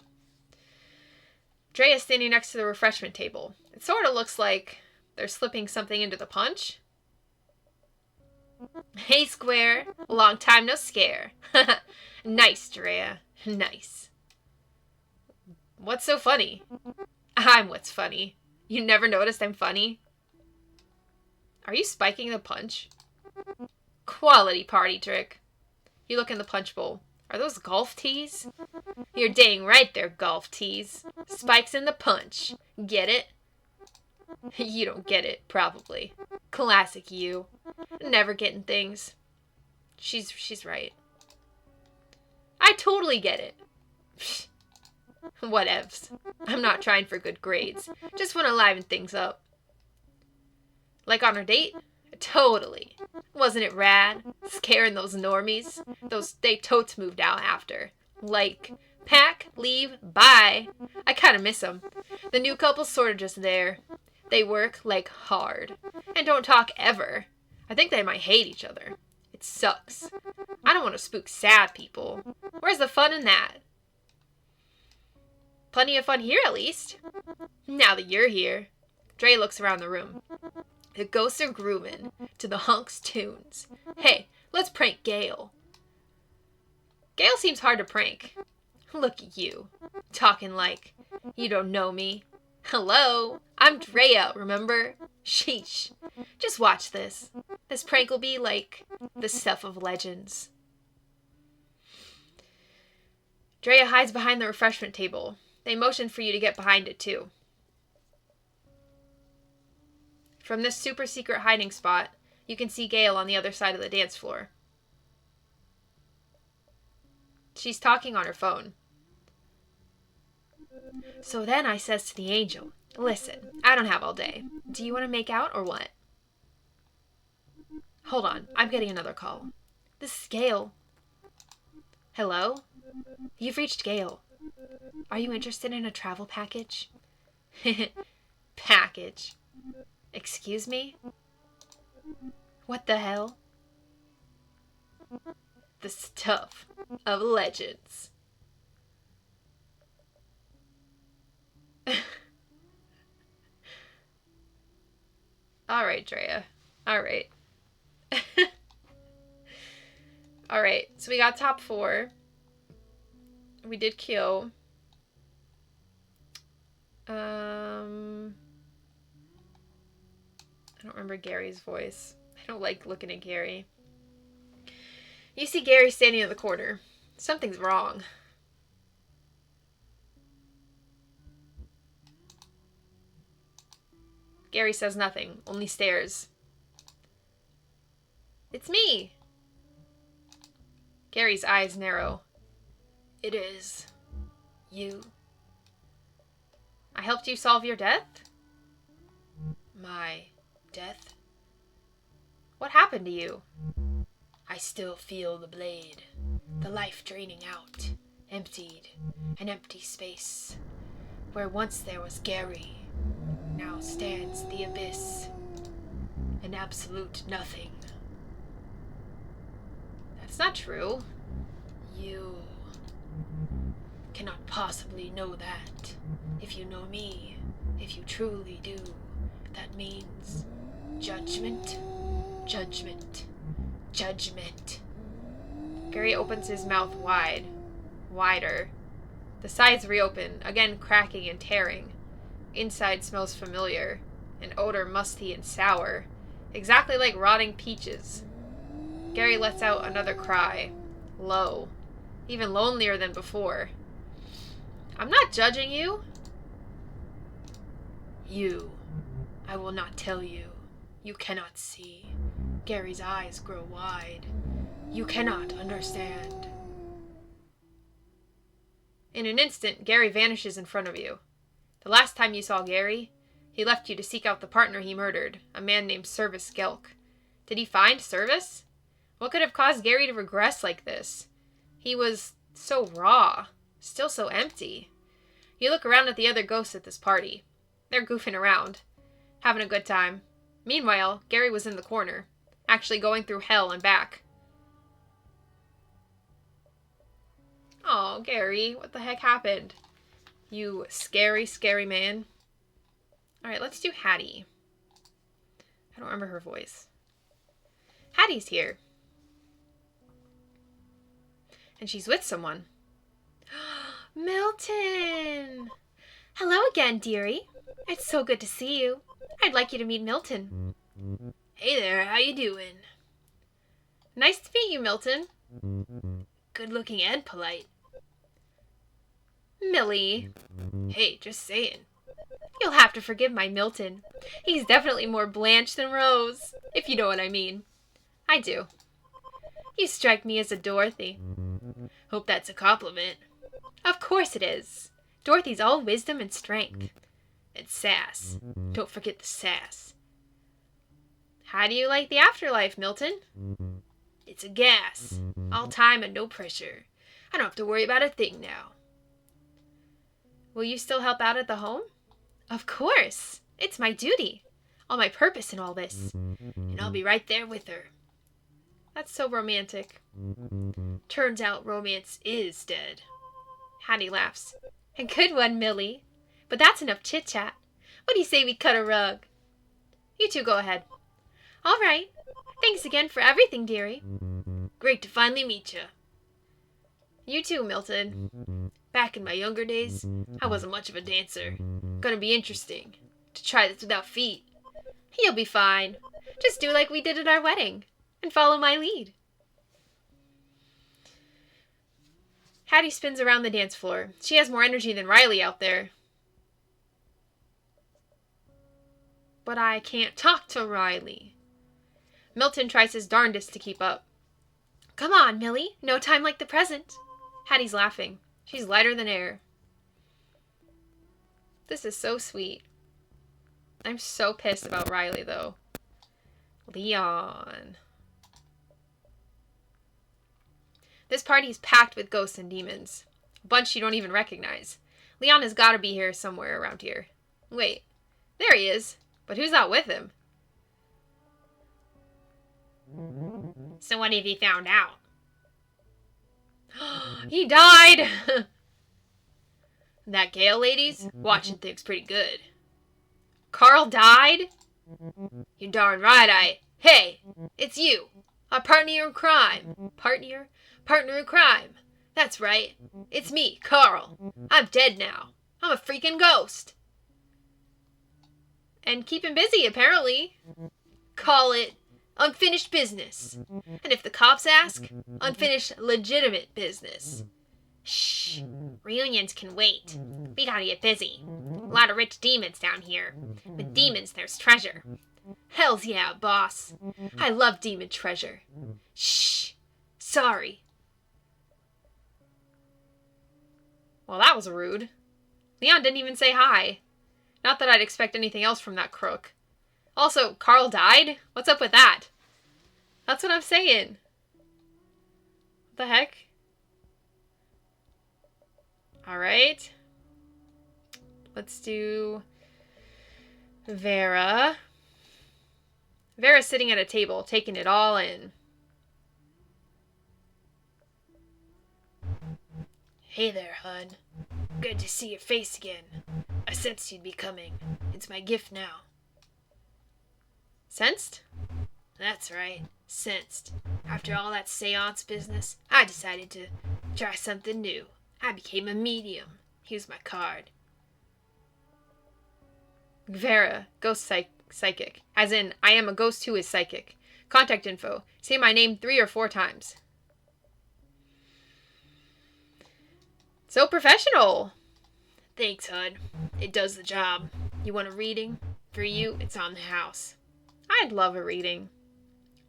Drea's standing next to the refreshment table. It sort of looks like they're slipping something into the punch. Hey, Square. Long time no scare. Nice, Drea. Nice. What's so funny? I'm what's funny. You never noticed I'm funny? Are you spiking the punch? Quality party trick. You look in the punch bowl. Are those golf tees? You're dang right they're golf tees. Spikes in the punch. Get it? You don't get it, probably. Classic you. Never getting things. She's right. I totally get it. Whatevs. I'm not trying for good grades. Just want to liven things up. Like on our date? Totally. Wasn't it rad? Scaring those normies? They totes moved out after. Like, pack, leave, bye. I kinda miss them. The new couple's sorta just there. They work, like, hard. And don't talk ever. I think they might hate each other. It sucks. I don't want to spook sad people. Where's the fun in that? Plenty of fun here, at least. Now that you're here. Dre looks around the room. The ghosts are grooving to the hunks' tunes. Hey, let's prank Gail. Gail seems hard to prank. Look at you, talking like you don't know me. Hello, I'm Drea, remember? Sheesh. Just watch this. This prank will be like the stuff of legends. Drea hides behind the refreshment table. They motion for you to get behind it, too. From this super secret hiding spot, you can see Gail on the other side of the dance floor. She's talking on her phone. So then I says to the angel, listen, I don't have all day. Do you want to make out or what? Hold on, I'm getting another call. This is Gail. Hello? You've reached Gail. Are you interested in a travel package? Package. Excuse me? What the hell? The stuff of legends. Alright, Drea. Alright. Alright, so we got top 4. We did kill. I don't remember Gary's voice. I don't like looking at Gary. You see Gary standing in the corner. Something's wrong. Gary says nothing, only stares. It's me! Gary's eyes narrow. It is you. I helped you solve your death? My death? What happened to you? I still feel the blade, the life draining out, emptied, an empty space. Where once there was Gary, now stands the abyss, an absolute nothing. That's not true. You cannot possibly know that. If you know me, if you truly do, that means judgment, judgment, judgment. Gary opens his mouth wide, wider. The sides reopen, again cracking and tearing. Inside smells familiar, an odor musty and sour, exactly like rotting peaches. Gary lets out another cry, low, even lonelier than before. I'm not judging you. You. I will not tell you. You cannot see. Gary's eyes grow wide. You cannot understand. In an instant, Gary vanishes in front of you. The last time you saw Gary, he left you to seek out the partner he murdered, a man named Service Gelk. Did he find Service? What could have caused Gary to regress like this? He was so raw, still so empty. You look around at the other ghosts at this party. They're goofing around, having a good time. Meanwhile, Gary was in the corner, actually going through hell and back. Oh, Gary, what the heck happened? You scary, scary man. Alright, let's do Hattie. I don't remember her voice. Hattie's here. And she's with someone. Milton! Hello again, dearie. It's so good to see you. I'd like you to meet Milton. Hey there, how you doing? Nice to meet you, Milton. Good looking and polite. Millie. Hey, just saying. You'll have to forgive my Milton. He's definitely more Blanche than Rose, if you know what I mean. I do. You strike me as a Dorothy. Hope that's a compliment. Of course it is. Dorothy's all wisdom and strength. And sass. Don't forget the sass. How do you like the afterlife, Milton? It's a gas. All time and no pressure. I don't have to worry about a thing now. Will you still help out at the home? Of course. It's my duty. All my purpose in all this. And I'll be right there with her. That's so romantic. Turns out romance is dead. Hattie laughs. A good one, Millie. But that's enough chit-chat. What do you say we cut a rug? You two go ahead. All right. Thanks again for everything, dearie. Great to finally meet you. You too, Milton. Back in my younger days, I wasn't much of a dancer. Gonna be interesting to try this without feet. You'll be fine. Just do like we did at our wedding and follow my lead. Hattie spins around the dance floor. She has more energy than Riley out there. But I can't talk to Riley. Milton tries his darndest to keep up. Come on, Millie. No time like the present. Hattie's laughing. She's lighter than air. This is so sweet. I'm so pissed about Riley, though. Leon. This party's packed with ghosts and demons. A bunch you don't even recognize. Leon has got to be here somewhere around here. Wait. There he is. But who's not with him? So what have you found out? He died! That Gale lady's watching things pretty good. Carl died? You're darn right Hey! It's you! Our partner in crime. Partner in crime. That's right. It's me, Carl. I'm dead now. I'm a freaking ghost. And keeping busy, apparently. Call it unfinished business. And if the cops ask, unfinished legitimate business. Shh. Reunions can wait. We gotta get busy. A lot of rich demons down here. With demons, there's treasure. Hells yeah, boss. I love demon treasure. Shh. Sorry. Well, that was rude. Leon didn't even say hi. Not that I'd expect anything else from that crook. Also, Carl died? What's up with that? That's what I'm saying. What the heck? Alright. Let's do Vera. Vera's sitting at a table, taking it all in. Hey there, hun. Good to see your face again. I sensed you'd be coming. It's my gift now. Sensed? That's right. Sensed. After all that seance business, I decided to try something new. I became a medium. Here's my card. Vera, ghost psychic. As in, I am a ghost who is psychic. Contact info. Say my name 3 or 4 times. So professional. Thanks, Hud. It does the job. You want a reading? For you, it's on the house. I'd love a reading.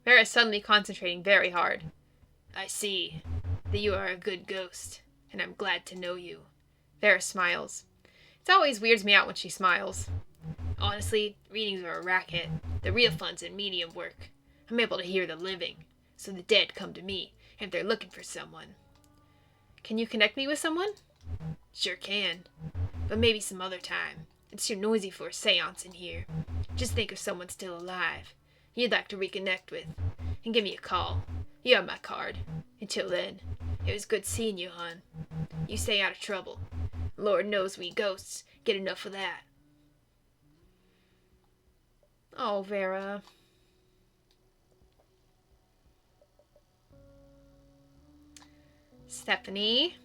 Vera's suddenly concentrating very hard. I see that you are a good ghost, and I'm glad to know you. Vera smiles. It always weirds me out when she smiles. Honestly, readings are a racket. The real fun's in medium work. I'm able to hear the living, so the dead come to me if they're looking for someone. Can you connect me with someone? Sure can. But maybe some other time. It's too noisy for a seance in here. Just think of someone still alive you'd like to reconnect with, and give me a call. You have my card. Until then, it was good seeing you, hon. You stay out of trouble. Lord knows we ghosts get enough of that. Oh, Vera. Stephanie.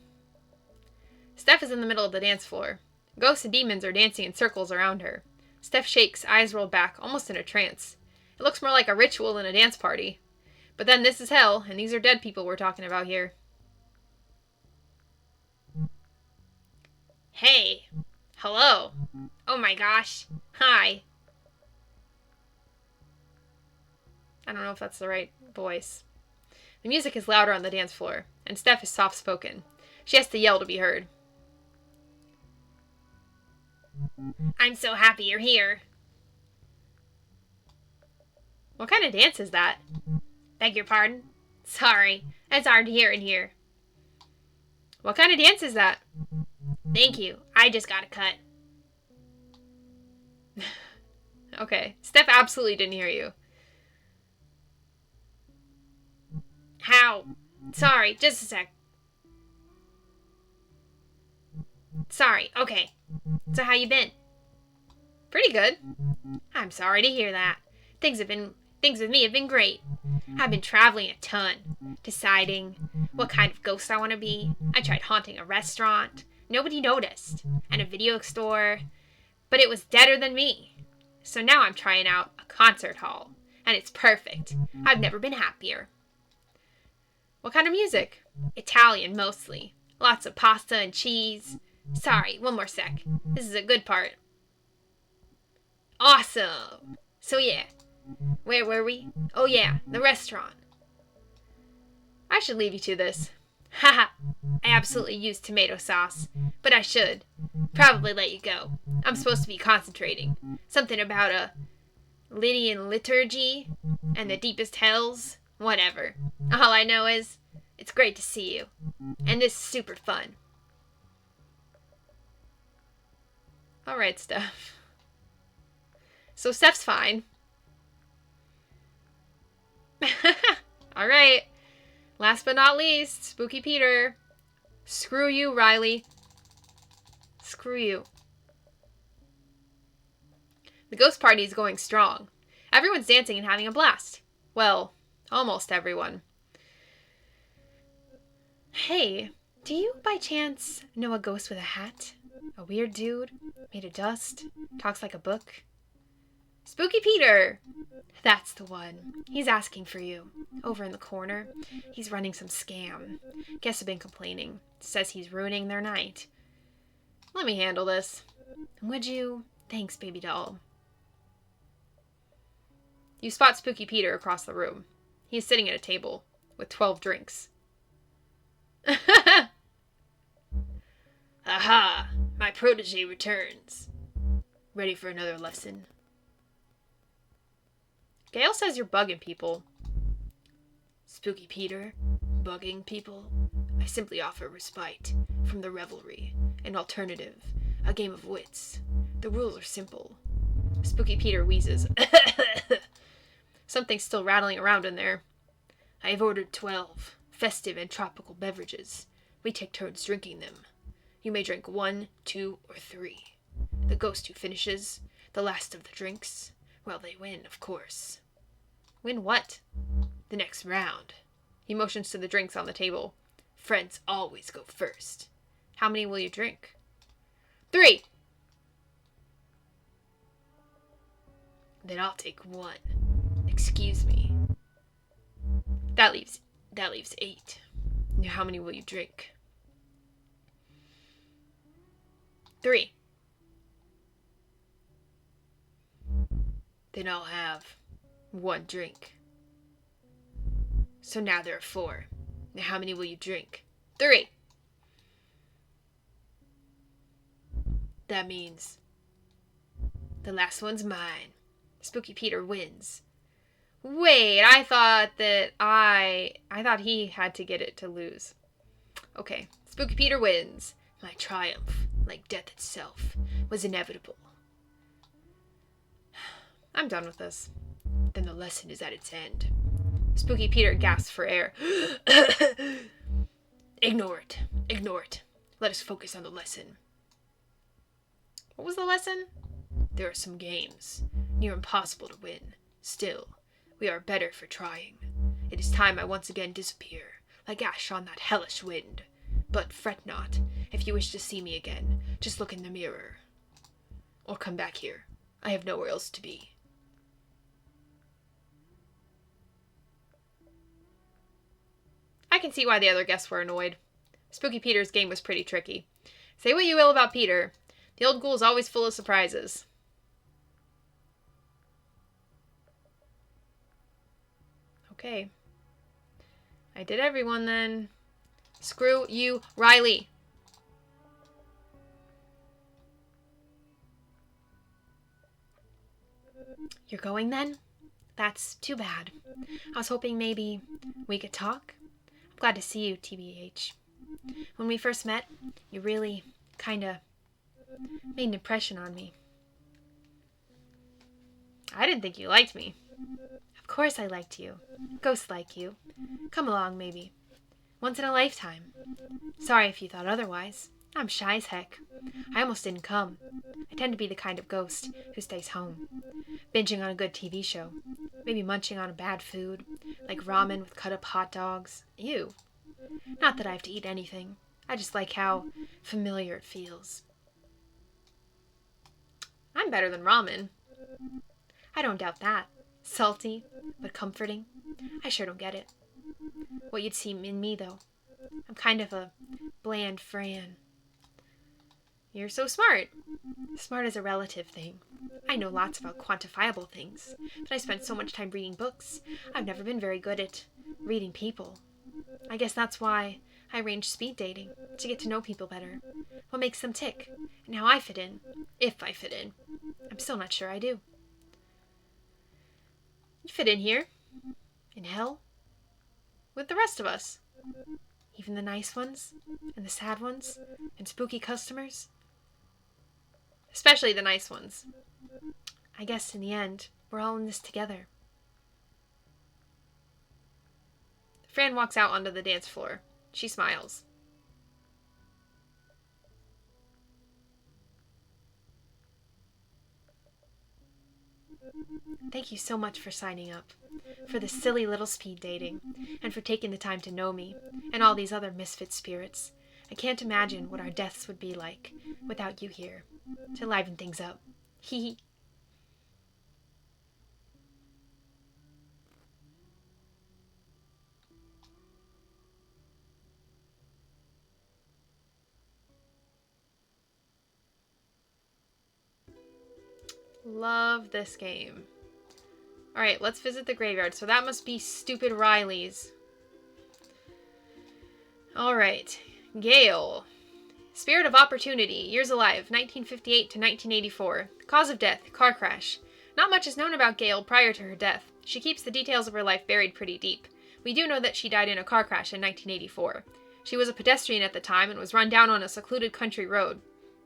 Steph is in the middle of the dance floor. Ghosts and demons are dancing in circles around her. Steph shakes, eyes rolled back, almost in a trance. It looks more like a ritual than a dance party. But then this is hell, and these are dead people we're talking about here. Hey, Hello. Oh my gosh. Hi. I don't know if that's the right voice. The music is louder on the dance floor, and Steph is soft-spoken. She has to yell to be heard. I'm so happy you're here. What kind of dance is that? Beg your pardon? Sorry, it's hard to hear in here. What kind of dance is that? Thank you, I just got a cut. Okay, Steph absolutely didn't hear you. How? Sorry, just a sec. Sorry, okay. So how you been? Pretty good. I'm sorry to hear that. Things with me have been great. I've been traveling a ton, deciding what kind of ghost I want to be. I tried haunting a restaurant. Nobody noticed. And a video store. But it was deader than me. So now I'm trying out a concert hall. And it's perfect. I've never been happier. What kind of music? Italian, mostly. Lots of pasta and cheese. Sorry, one more sec. This is a good part. Awesome! So yeah, where were we? Oh yeah, the restaurant. I should leave you to this. Haha, I absolutely used tomato sauce, but I should. Probably let you go. I'm supposed to be concentrating. Something about a Lydian liturgy and the deepest hells. Whatever. All I know is, it's great to see you. And this is super fun. Alright, Steph. So Steph's fine. Alright. Last but not least, Spooky Peter. Screw you, Riley. Screw you. The ghost party is going strong. Everyone's dancing and having a blast. Well, almost everyone. Hey, do you by chance know a ghost with a hat? A weird dude, made of dust, talks like a book? Spooky Peter! That's the one. He's asking for you. Over in the corner. He's running some scam. Guests have been complaining. Says he's ruining their night. Let me handle this. Would you? Thanks, baby doll. You spot Spooky Peter across the room. He's sitting at a table with 12 drinks. Aha! My protege returns. Ready for another lesson? Gail says you're bugging people. Spooky Peter, bugging people? I simply offer respite from the revelry, an alternative, a game of wits. The rules are simple. Spooky Peter wheezes. Something's still rattling around in there. I have ordered 12 festive and tropical beverages. We take turns drinking them. You may drink 1, 2, or 3. The ghost who finishes the last of the drinks, well, they win, of course. Win what? The next round. He motions to the drinks on the table. Friends always go first. How many will you drink? 3. Then I'll take 1. Excuse me. That leaves 8. Now how many will you drink? 3. Then I'll have 1 drink. So now there are 4. Now how many will you drink? 3. That means the last one's mine. Spooky Peter wins. Wait, I thought he had to get it to lose. Okay, Spooky Peter wins. My triumph, like death itself, was inevitable. I'm done with this. Then the lesson is at its end. Spooky Peter gasps for air. Ignore it. Ignore it. Let us focus on the lesson. What was the lesson? There are some games, near impossible to win. Still, we are better for trying. It is time I once again disappear, like ash on that hellish wind. But fret not. If you wish to see me again, just look in the mirror. Or come back here. I have nowhere else to be. I can see why the other guests were annoyed. Spooky Peter's game was pretty tricky. Say what you will about Peter, The old ghoul is always full of surprises. Okay. I did everyone then. Screw you, Riley. You're going then? That's too bad. I was hoping maybe we could talk. I'm glad to see you, TBH. When we first met, you really kinda made an impression on me. I didn't think you liked me. Of course I liked you. Ghosts like you. Come along, maybe. Once in a lifetime. Sorry if you thought otherwise. I'm shy as heck. I almost didn't come. I tend to be the kind of ghost who stays home. Binging on a good TV show. Maybe munching on bad food, like ramen with cut-up hot dogs. Ew. Not that I have to eat anything. I just like how familiar it feels. I'm better than ramen. I don't doubt that. Salty, but comforting. I sure don't get it. What you'd see in me, though. I'm kind of a bland Fran. You're so smart. Smart is a relative thing. I know lots about quantifiable things, but I spent so much time reading books. I've never been very good at reading people. I guess that's why I arrange speed dating, to get to know people better. What makes them tick, and how I fit in, if I fit in. I'm still not sure I do. You fit in here. In hell. With the rest of us. Even the nice ones, and the sad ones, and spooky customers. Especially the nice ones. I guess in the end, we're all in this together. Fran walks out onto the dance floor. She smiles. Thank you so much for signing up, for this silly little speed dating, and for taking the time to know me, and all these other misfit spirits. I can't imagine what our deaths would be like without you here, to liven things up. Hee hee. Love this game. Alright, let's visit the graveyard. So that must be stupid Riley's. Alright. Gale. Spirit of Opportunity. Years alive. 1958 to 1984. Cause of death. Car crash. Not much is known about Gale prior to her death. She keeps the details of her life buried pretty deep. We do know that she died in a car crash in 1984. She was a pedestrian at the time and was run down on a secluded country road.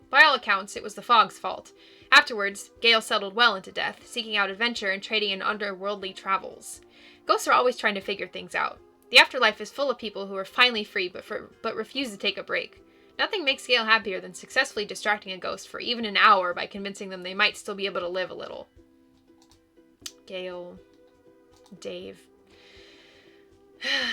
By all accounts, it was the fog's fault. Afterwards, Gale settled well into death, seeking out adventure and trading in underworldly travels. Ghosts are always trying to figure things out. The afterlife is full of people who are finally free but refuse to take a break. Nothing makes Gale happier than successfully distracting a ghost for even an hour by convincing them they might still be able to live a little. Gale. Dave.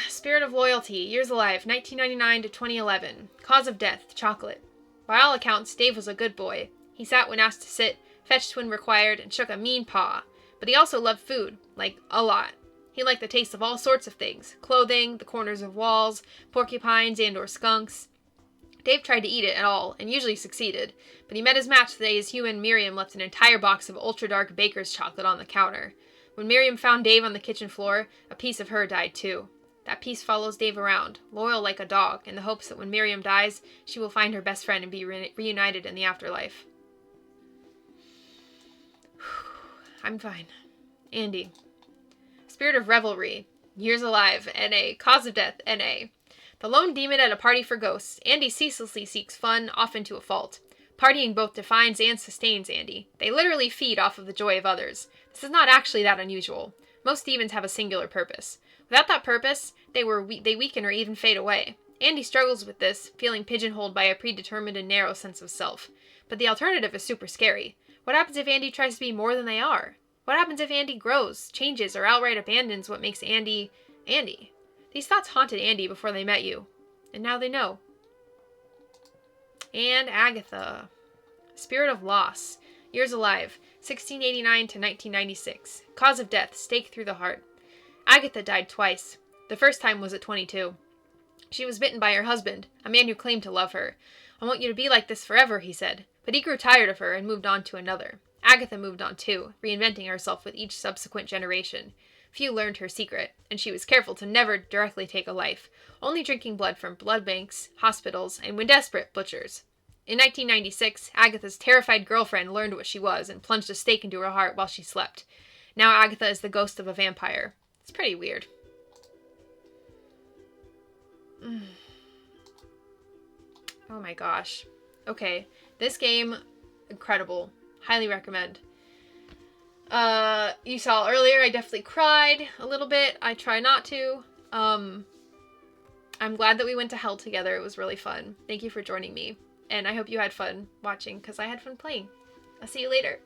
Spirit of Loyalty. Years alive. 1999 to 2011. Cause of death. Chocolate. By all accounts, Dave was a good boy. He sat when asked to sit, fetched when required, and shook a mean paw. But he also loved food. Like, a lot. He liked the taste of all sorts of things. Clothing, the corners of walls, porcupines and/or skunks. Dave tried to eat it at all, and usually succeeded. But he met his match the day his human Miriam left an entire box of ultra-dark baker's chocolate on the counter. When Miriam found Dave on the kitchen floor, a piece of her died too. That piece follows Dave around, loyal like a dog, in the hopes that when Miriam dies, she will find her best friend and be reunited in the afterlife. I'm fine. Andy. Spirit of Revelry. Years alive. N.A. Cause of death. N.A. The lone demon at a party for ghosts. Andy ceaselessly seeks fun, often to a fault. Partying both defines and sustains Andy. They literally feed off of the joy of others. This is not actually that unusual. Most demons have a singular purpose. Without that purpose, they weaken or even fade away. Andy struggles with this, feeling pigeonholed by a predetermined and narrow sense of self. But the alternative is super scary. What happens if Andy tries to be more than they are? What happens if Andy grows, changes, or outright abandons what makes Andy, Andy? These thoughts haunted Andy before they met you. And now they know. And Agatha. Spirit of Loss. Years alive. 1689 to 1996. Cause of death. Stake through the heart. Agatha died twice. The first time was at 22. She was bitten by her husband, a man who claimed to love her. I want you to be like this forever, he said. But he grew tired of her and moved on to another. Agatha moved on too, reinventing herself with each subsequent generation. Few learned her secret, and she was careful to never directly take a life, only drinking blood from blood banks, hospitals, and when desperate, butchers. In 1996, Agatha's terrified girlfriend learned what she was and plunged a stake into her heart while she slept. Now Agatha is the ghost of a vampire. It's pretty weird. Oh my gosh. Okay, this game, incredible. Highly recommend. You saw earlier, I definitely cried a little bit. I try not to. I'm glad that we went to hell together. It was really fun. Thank you for joining me. And I hope you had fun watching, because I had fun playing. I'll see you later.